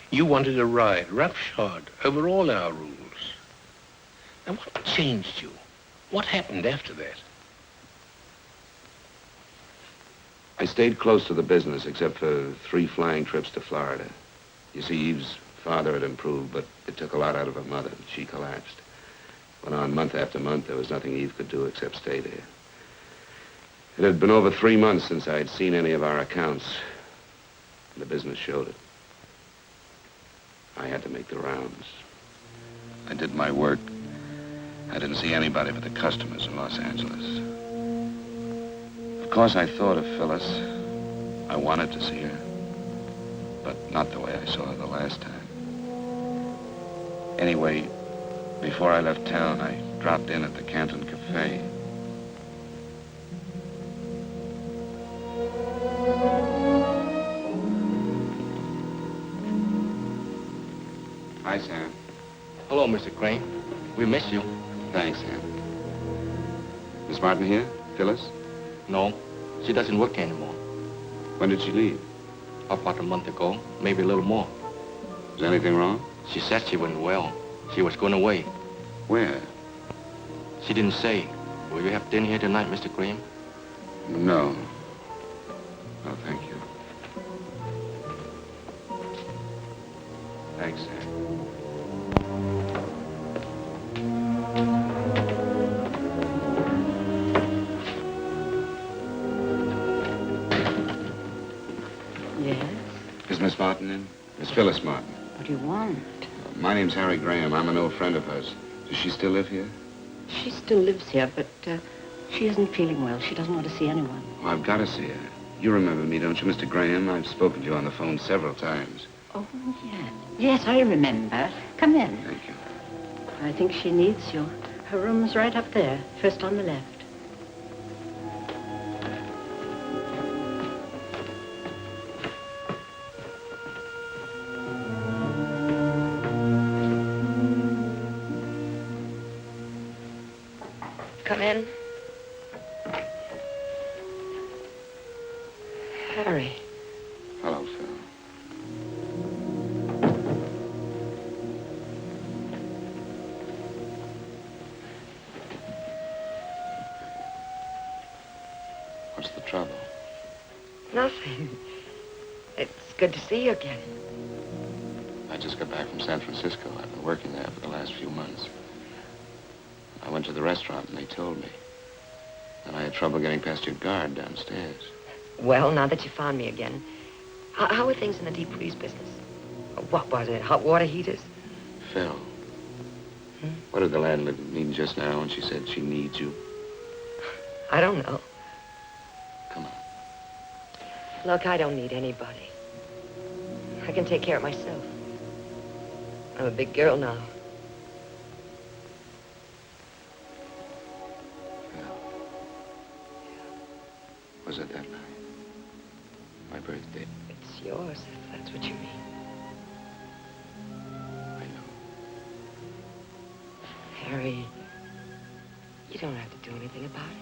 B: You wanted a ride, roughshod, over all our rules. Now, what changed you? What happened after that?
C: I stayed close to the business, except for 3 flying trips to Florida. You see, Eve's father had improved, but it took a lot out of her mother. She collapsed. Went on month after month. There was nothing Eve could do except stay there. It had been over 3 months since I had seen any of our accounts. And the business showed it. I had to make the rounds. I did my work. I didn't see anybody but the customers in Los Angeles. Of course, I thought of Phyllis. I wanted to see her, but not the way I saw her the last time. Anyway, before I left town, I dropped in at the Canton Cafe. Hi, Sam.
F: Hello, Mr. Crane. We miss you.
C: Thanks, Sam. Miss Martin here? Phyllis?
F: No, she doesn't work anymore.
C: When did she leave?
F: About a month ago, maybe a little more.
C: Is anything wrong?
F: She said she wasn't well. She was going away.
C: Where?
F: She didn't say. Will you have dinner here tonight, Mr. Graham?
C: No. No, thank you. Thanks, Sam.
K: Yes?
C: Is Miss Martin in? Miss Phyllis Martin.
K: What do you want?
C: My name's Harry Graham. I'm an old friend of hers. Does she still live here?
K: She still lives here, but she isn't feeling well. She doesn't want to see anyone.
C: Oh, I've got to see her. You remember me, don't you, Mr. Graham? I've spoken to you on the phone several times.
M: Oh, yes. Yes, I remember. Come in.
C: Thank you.
M: I think she needs you. Her room's right up there, first on the left.
K: Come in. Harry.
C: Hello, Phil. What's the trouble?
K: Nothing. It's good to see you again.
C: I just got back from San Francisco. I've been working there for the last few months. I went to the restaurant and they told me. And I had trouble getting past your guard downstairs.
K: Well, now that you found me again, how are things in the deep freeze business? What was it, hot water heaters?
C: Phil, what did the landlady mean just now when she said she needs you?
K: I don't know.
C: Come on.
K: Look, I don't need anybody. I can take care of myself. I'm a big girl now.
C: Was it that night? My birthday?
K: It's yours, if that's what you mean.
C: I know.
K: Harry, you don't have to do anything about it.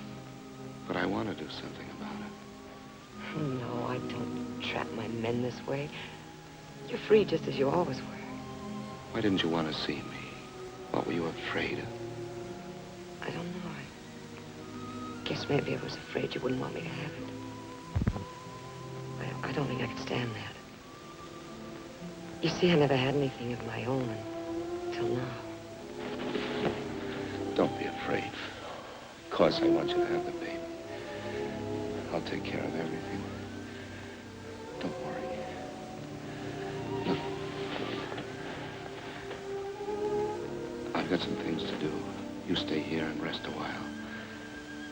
C: But I want to do something about it.
K: No, I don't trap my men this way. You're free just as you always were.
C: Why didn't you want to see me? What were you afraid of?
K: I don't know. I guess maybe I was afraid you wouldn't want me to have it. I don't think I could stand that. You see, I never had anything of my own until now.
C: Don't be afraid. Of course I want you to have the baby. I'll take care of everything. Don't worry. Look. I've got some things to do. You stay here and rest a while.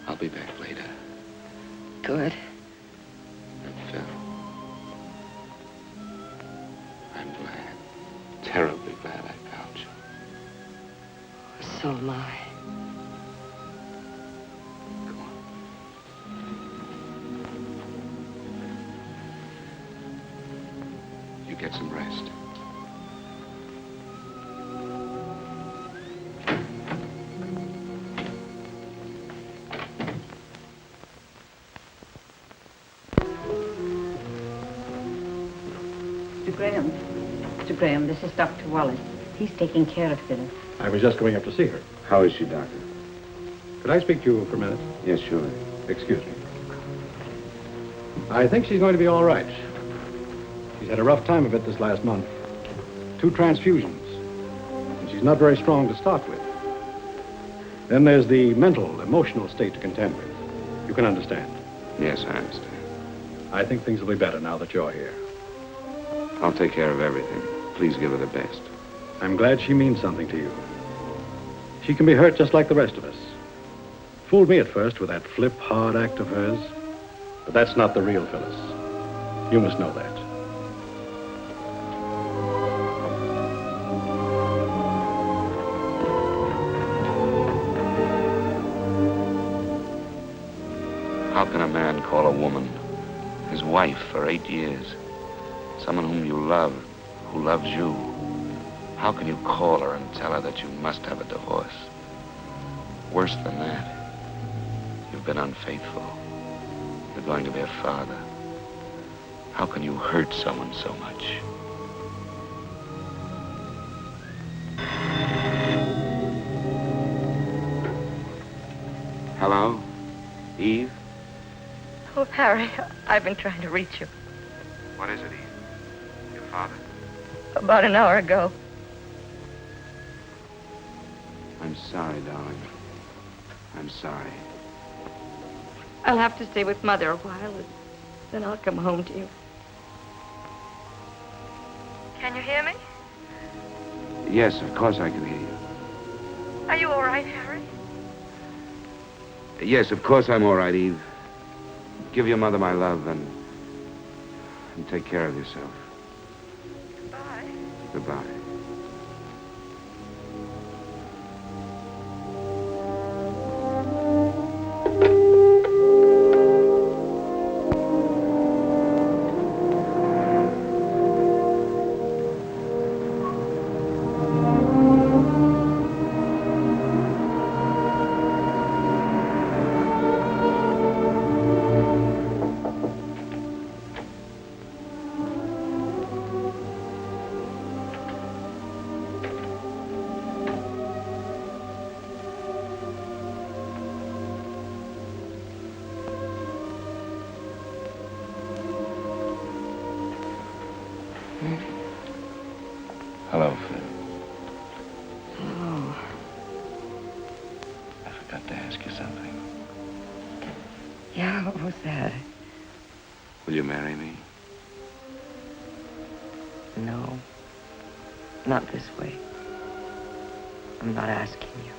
C: I'll be back later.
K: Good.
C: And Phil, I'm glad, terribly glad I found you.
K: So am I.
C: Come on. You get some rest.
M: Mr. Graham, this is Dr. Wallace. He's taking care of Phyllis.
N: I was just going up to see her.
C: How is she, Doctor?
N: Could I speak to you for a minute?
C: Yes, sure.
N: Excuse me. I think she's going to be all right. She's had a rough time of it this last month. 2 transfusions. And she's not very strong to start with. Then there's the mental, emotional state to contend with. You can understand.
C: Yes, I understand.
N: I think things will be better now that you're here.
C: I'll take care of everything. Please give her the best.
N: I'm glad she means something to you. She can be hurt just like the rest of us. Fooled me at first with that flip, hard act of hers. But that's not the real Phyllis. You must know that.
C: How can a man call a woman his wife for 8 years? Someone whom you love, who loves you. How can you call her and tell her that you must have a divorce? Worse than that, you've been unfaithful. You're going to be a father. How can you hurt someone so much? Hello? Eve?
D: Oh, Harry, I've been trying to reach you.
C: What is it, Eve? Your father?
D: About an hour ago.
C: I'm sorry, darling. I'm sorry.
D: I'll have to stay with Mother a while, and then I'll come home to you. Can you hear me?
C: Yes, of course I can hear you.
D: Are you all right, Harry?
C: Yes, of course I'm all right, Eve. Give your mother my love, and And take care of yourself.
K: Goodbye.
C: Goodbye. Hello, Phil.
K: Oh.
C: I forgot to ask you something.
K: Yeah, what was that?
C: Will you marry me?
K: No. Not this way. I'm not asking you.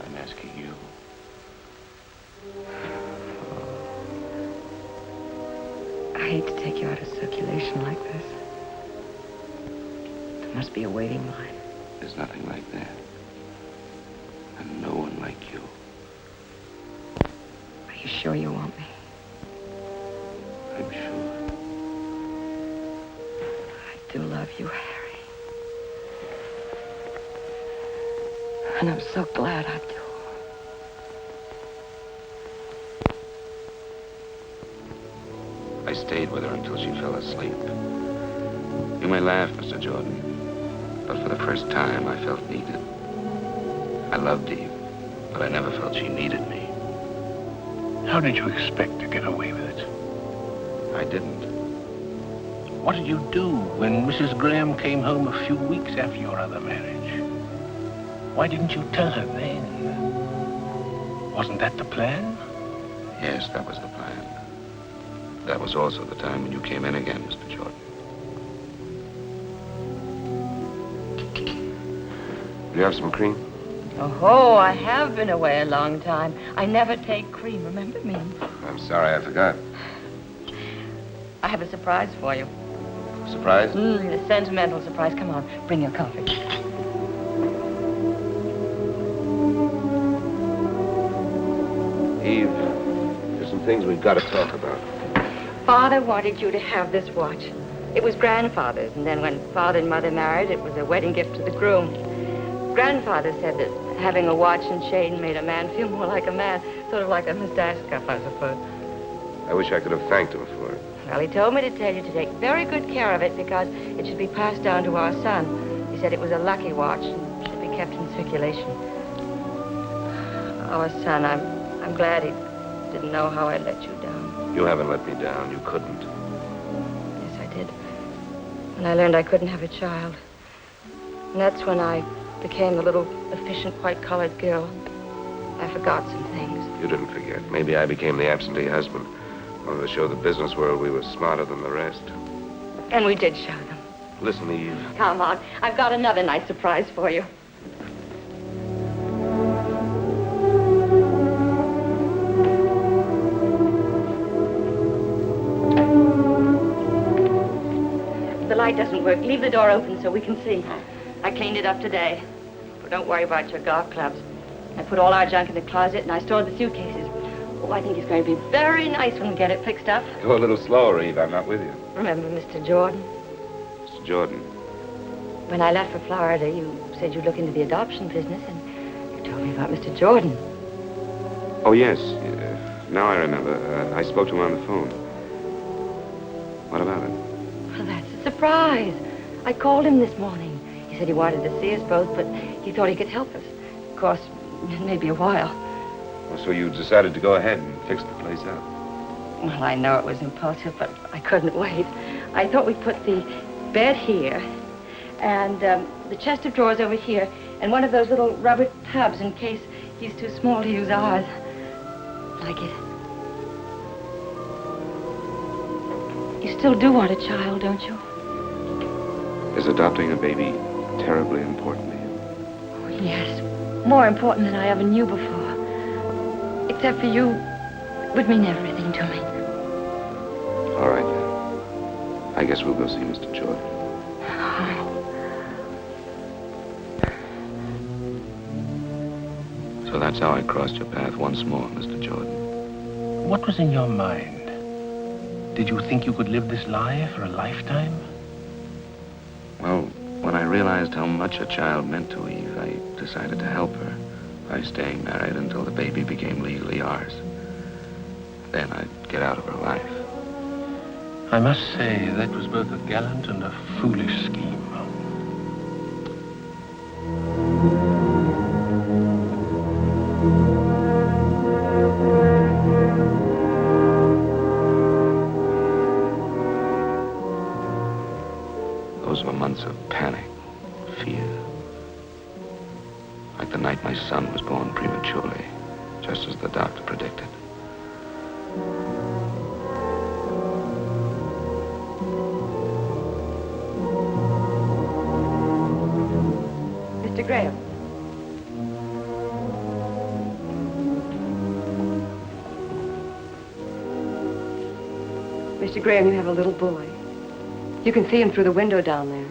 C: I'm asking you.
K: I hate to take you out of circulation like this. There must be a waiting line.
C: There's nothing like that. And no one like you.
K: Are you sure you want me?
C: I'm sure.
K: I do love you, Harry. And I'm so glad I do.
C: I stayed with her until she fell asleep. You may laugh, Mr. Jordan, but for the first time, I felt needed. I loved Eve, but I never felt she needed me.
B: How did you expect to get away with it?
C: I didn't.
B: What did you do when Mrs. Graham came home a few weeks after your other marriage? Why didn't you tell her then? Wasn't that the plan?
C: Yes, that was the plan. That was also the time when you came in again, Mr. Jordan. Do you have some cream?
K: Oh, I have been away a long time. I never take cream, remember me?
C: I'm sorry, I forgot.
K: I have a surprise for you.
C: Surprise?
K: A sentimental surprise. Come on, bring your coffee.
C: Eve, there's some things we've got to talk about.
D: Father wanted you to have this watch. It was grandfather's, and then when Father and Mother married, it was a wedding gift to the groom. Grandfather said that having a watch and chain made a man feel more like a man, sort of like a mustache cuff, I suppose.
C: I wish I could have thanked him for it.
D: Well, he told me to tell you to take very good care of it because it should be passed down to our son. He said it was a lucky watch and should be kept in circulation. Our son, I'm glad he didn't know how I let you down.
C: You haven't let me down. You couldn't.
D: Yes, I did. When I learned I couldn't have a child. And that's when I became the little efficient white-collared girl. I forgot some things.
C: You didn't forget. Maybe I became the absentee husband. Wanted to show the business world we were smarter than the rest.
D: And we did show them.
C: Listen, Eve.
D: Come on. I've got another nice surprise for you. The light doesn't work. Leave the door open so we can see. I cleaned it up today. But don't worry about your golf clubs. I put all our junk in the closet and I stored the suitcases. Oh, I think it's going to be very nice when we get it fixed up.
C: Go a little slower, Eve. I'm not with you.
D: Remember Mr. Jordan?
C: Mr. Jordan.
D: When I left for Florida, you said you'd look into the adoption business, and you told me about Mr. Jordan.
C: Oh, yes. Now I remember. I spoke to him on the phone. What about it?
D: Well, that's a surprise. I called him this morning. He said he wanted to see us both, but he thought he could help us. Of course, it may be a while.
C: Well, so you decided to go ahead and fix the place up?
D: Well, I know it was impulsive, but I couldn't wait. I thought we'd put the bed here, and the chest of drawers over here, and one of those little rubber tubs in case he's too small to use ours. Like it. You still do want a child, don't you?
C: Is adopting a baby terribly important to you?
D: Oh, yes. More important than I ever knew before. Except for you, it would mean everything to me.
C: All right, then. I guess we'll go see Mr. Jordan. So that's how I crossed your path once more, Mr. Jordan.
B: What was in your mind? Did you think you could live this life for a lifetime?
C: Well, when I realized how much a child meant to Eve, I decided to help her by staying married until the baby became legally ours. Then I'd get out of her life.
B: I must say that was both a gallant and a foolish scheme.
C: Those were months of panic, fear. Like the night my son was born prematurely, just as the doctor predicted.
K: Mr. Graham. Mr. Graham, you have a little boy. You can see him through the window down there.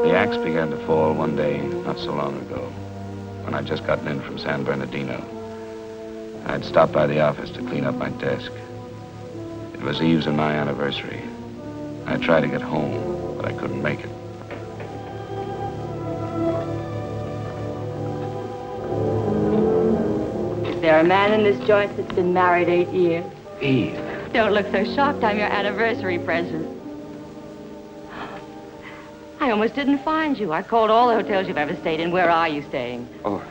C: The axe began to fall one day not so long ago, when I'd just gotten in from San Bernardino. I'd stopped by the office to clean up my desk. It was Eve's and my anniversary. I tried to get home, but I couldn't make it.
D: Is there a man in this joint that's been married 8 years?
C: Eve.
D: Don't look so shocked. I'm your anniversary present. I almost didn't find you. I called all the hotels you've ever stayed in. Where are you staying?
C: Oh,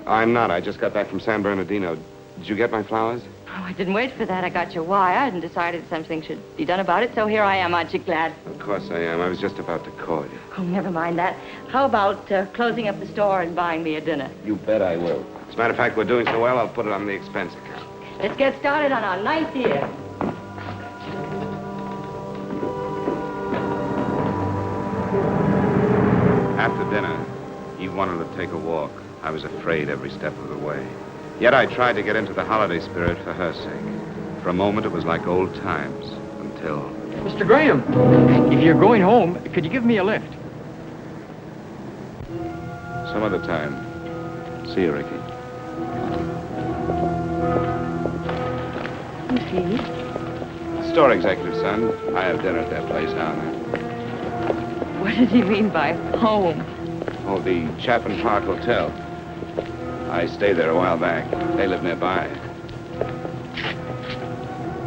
C: I'm not. I just got back from San Bernardino. Did you get my flowers?
D: Oh, I didn't wait for that. I got your wire and decided something should be done about it, so here I am. Aren't you glad?
C: Of course I am. I was just about to call you.
D: Oh, never mind that. How about closing up the store and buying me a dinner?
C: You bet I will. As a matter of fact, we're doing so well, I'll put it on the expense account.
D: Let's get started on our night here.
C: After dinner, Eve wanted to take a walk. I was afraid every step of the way. Yet I tried to get into the holiday spirit for her sake. For a moment, it was like old times, until...
O: Mr. Graham, if you're going home, could you give me a lift?
C: Some other time. See you, Ricky.
D: Who's he?
C: Store executive, son. I have dinner at that place down there.
D: What does he mean by home?
C: Oh, the Chapin Park Hotel. I stayed there a while back. They live nearby.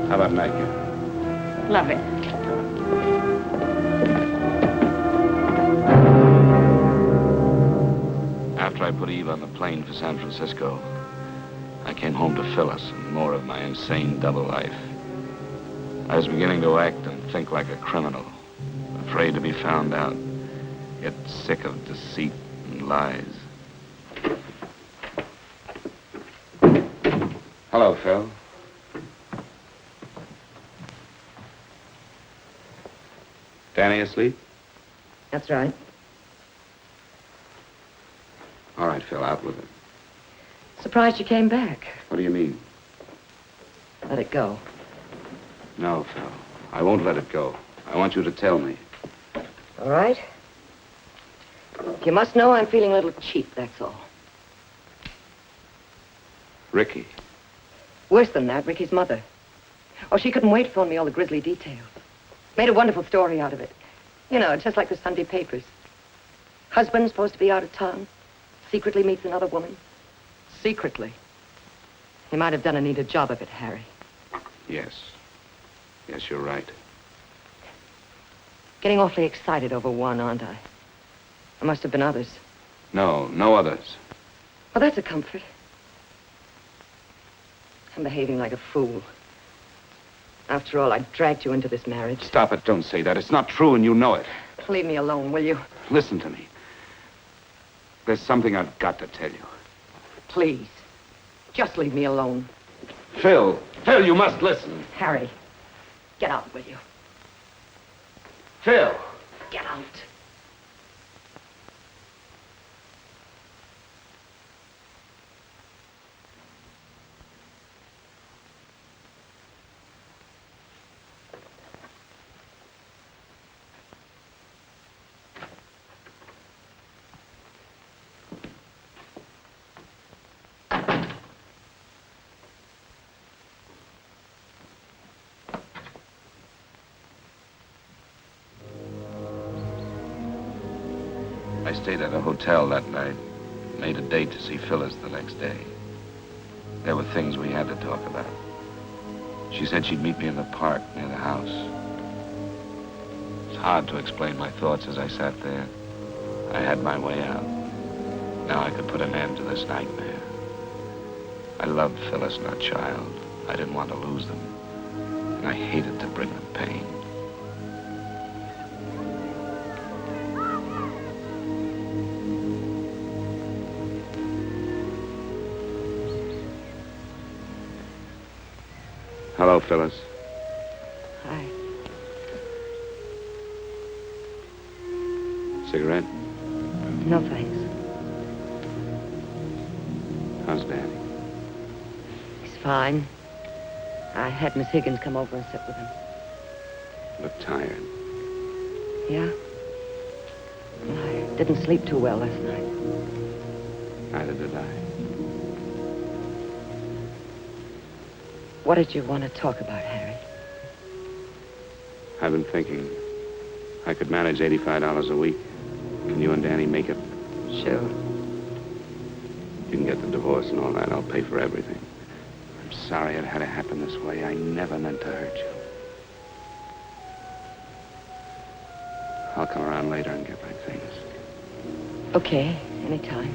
C: How about nightcap?
D: Love it.
C: After I put Eve on the plane for San Francisco, I came home to Phyllis and more of my insane double life. I was beginning to act and think like a criminal, afraid to be found out, yet sick of deceit and lies. Hello, Phil. Danny asleep?
K: That's right.
C: All right, Phil, out with it.
K: Surprised you came back.
C: What do you mean?
K: Let it go.
C: No, Phil. I won't let it go. I want you to tell me.
K: All right. You must know I'm feeling a little cheap, that's all.
C: Ricky.
K: Worse than that, Ricky's mother. Oh, she couldn't wait to phone me all the grisly details. Made a wonderful story out of it. You know, just like the Sunday papers. Husband supposed to be out of town. Secretly meets another woman. Secretly. He might have done a neater job of it, Harry.
C: Yes. Yes, you're right.
K: Getting awfully excited over one, aren't I? There must have been others.
C: No, no others.
K: Well, that's a comfort. I'm behaving like a fool. After all, I dragged you into this marriage.
C: Stop it. Don't say that. It's not true, and you know it.
K: Leave me alone, will you?
C: Listen to me. There's something I've got to tell you.
K: Please. Just leave me alone.
C: Phil, you must listen.
K: Harry, get out, will you?
C: Phil.
K: Get out.
C: I stayed at a hotel that night, made a date to see Phyllis the next day. There were things we had to talk about. She said she'd meet me in the park near the house. It's hard to explain my thoughts as I sat there. I had my way out. Now I could put an end to this nightmare. I loved Phyllis and our child. I didn't want to lose them. And I hated to bring them pain. Hello, Phyllis.
K: Hi.
C: Cigarette?
K: No, thanks.
C: How's Daddy?
K: He's fine. I had Miss Higgins come over and sit with him.
C: Look tired.
K: Yeah? I didn't sleep too well last night.
C: Neither did I.
K: What did you want to talk about, Harry?
C: I've been thinking I could manage $85 a week. Can you and Danny make it?
K: Sure.
C: You can get the divorce and all that. I'll pay for everything. I'm sorry it had to happen this way. I never meant to hurt you. I'll come around later and get my things.
K: Okay, anytime.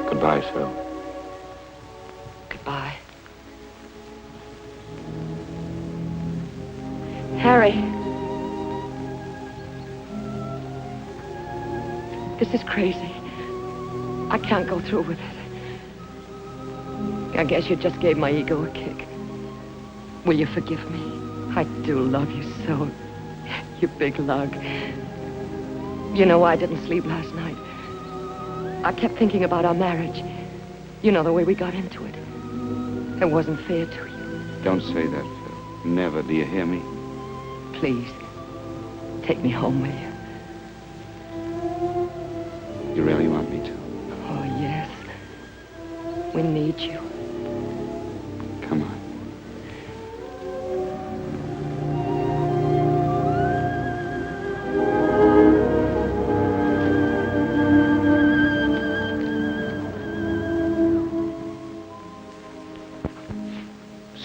C: Goodbye, Phil.
K: Goodbye. Harry. This is crazy. I can't go through with it. I guess you just gave my ego a kick. Will you forgive me? I do love you so. You big lug. You know why I didn't sleep last night? I kept thinking about our marriage. You know, the way we got into it. It wasn't fair to you.
C: Don't say that, Phil. Never. Do you hear me?
K: Please, take me home, will you?
C: You really want me to?
K: Oh, yes. We need you.
C: Come on.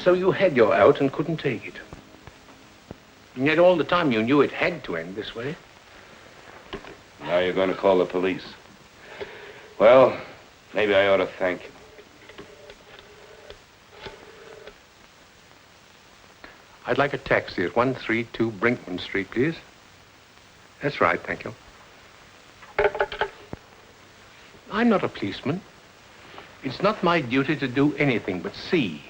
B: So you had your out and couldn't take it. And yet all the time you knew it had to end this way.
C: Now you're going to call the police. Well, maybe I ought to thank you.
B: I'd like a taxi at 132 Brinkman Street, please. That's right, thank you. I'm not a policeman. It's not my duty to do anything but see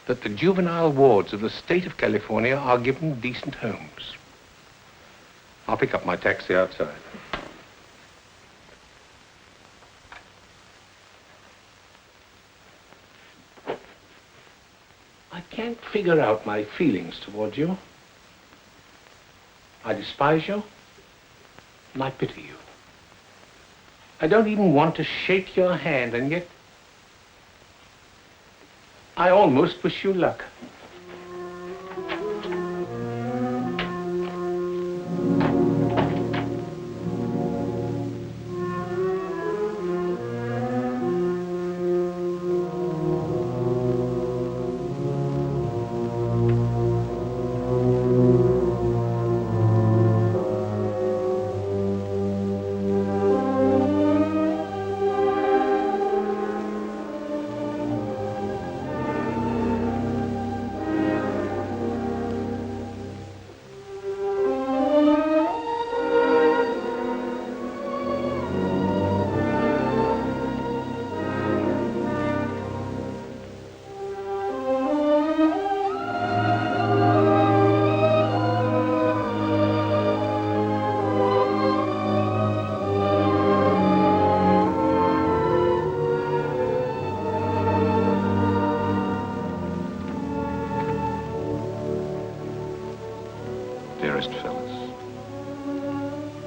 B: that the juvenile wards of the state of California are given decent homes. I'll pick up my taxi outside. I can't figure out my feelings toward you. I despise you, and I pity you. I don't even want to shake your hand, and yet I almost wish you luck.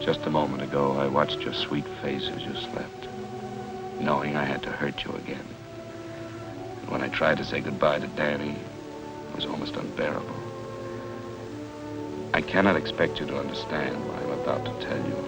C: Just a moment ago, I watched your sweet face as you slept, knowing I had to hurt you again. And when I tried to say goodbye to Danny, it was almost unbearable. I cannot expect you to understand what I'm about to tell you.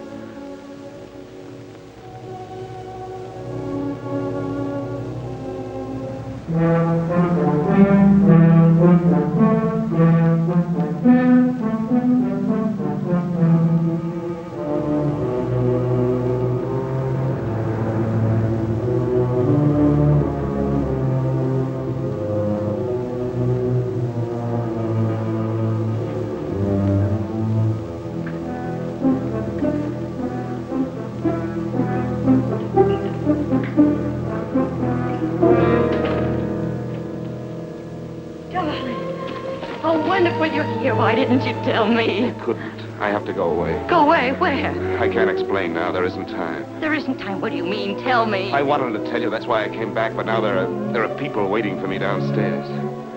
D: Why didn't you tell me?
C: I couldn't. I have to go away.
D: Go away? Where?
C: I can't explain now. There isn't time.
D: There isn't time. What do you mean? Tell me.
C: I wanted to tell you. That's why I came back. But now there are people waiting for me downstairs.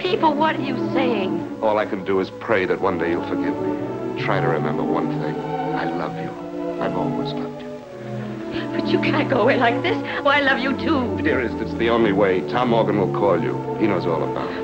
D: People? What are you saying?
C: All I can do is pray that one day you'll forgive me. Try to remember one thing. I love you. I've always loved you.
D: But you can't go away like this. Oh, I love you, too.
C: Dearest, it's the only way. Tom Morgan will call you. He knows all about it.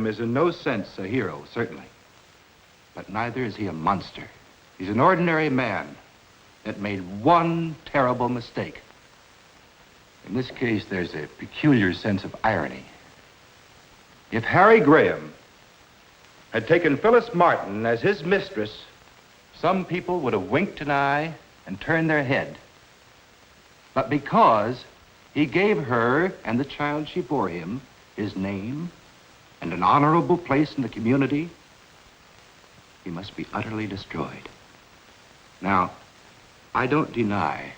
N: Is in no sense a hero, certainly. But neither is he a monster. He's an ordinary man that made one terrible mistake. In this case, there's a peculiar sense of irony. If Harry Graham had taken Phyllis Martin as his mistress, some people would have winked an eye and turned their head. But because he gave her and the child she bore him his name and an honorable place in the community, he must be utterly destroyed. Now, I don't deny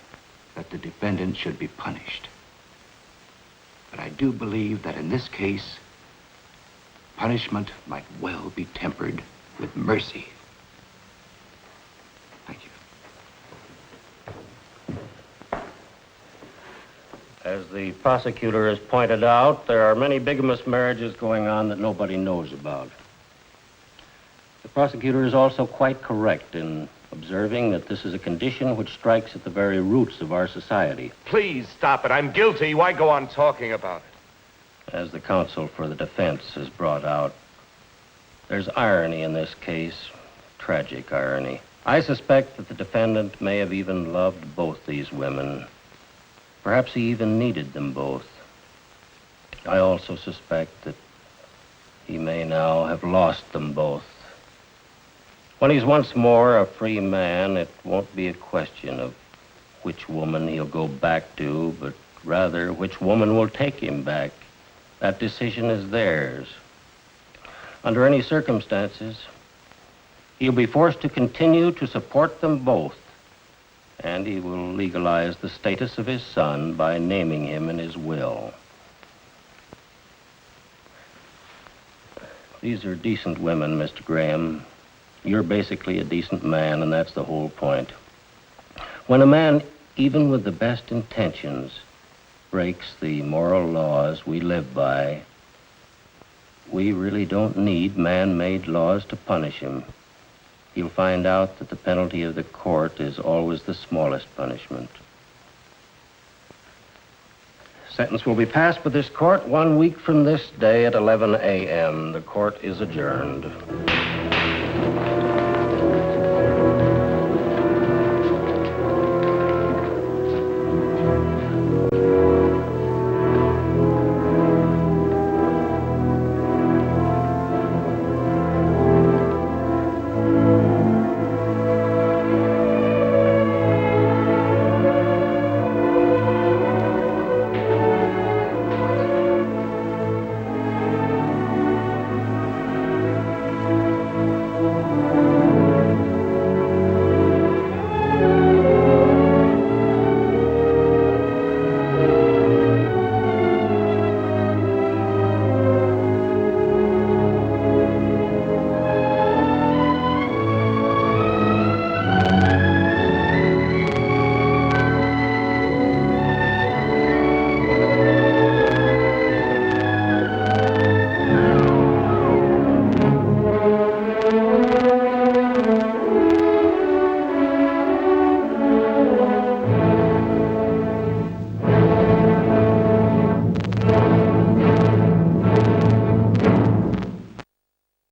N: that the defendant should be punished. But I do believe that in this case, punishment might well be tempered with mercy. Thank you.
P: As the prosecutor has pointed out, there are many bigamous marriages going on that nobody knows about. The prosecutor is also quite correct in observing that this is a condition which strikes at the very roots of our society.
H: Please stop it. I'm guilty. Why go on talking about it?
P: As the counsel for the defense has brought out, there's irony in this case, tragic irony. I suspect that the defendant may have even loved both these women. Perhaps he even needed them both. I also suspect that he may now have lost them both. When he's once more a free man, it won't be a question of which woman he'll go back to, but rather which woman will take him back. That decision is theirs. Under any circumstances, he'll be forced to continue to support them both, and he will legalize the status of his son by naming him in his will. These are decent women, Mr. Graham. You're basically a decent man, and that's the whole point. When a man, even with the best intentions, breaks the moral laws we live by, we really don't need man-made laws to punish him. He'll find out that the penalty of the court is always the smallest punishment. Sentence will be passed by this court 1 week from this day at 11 a.m. The court is adjourned.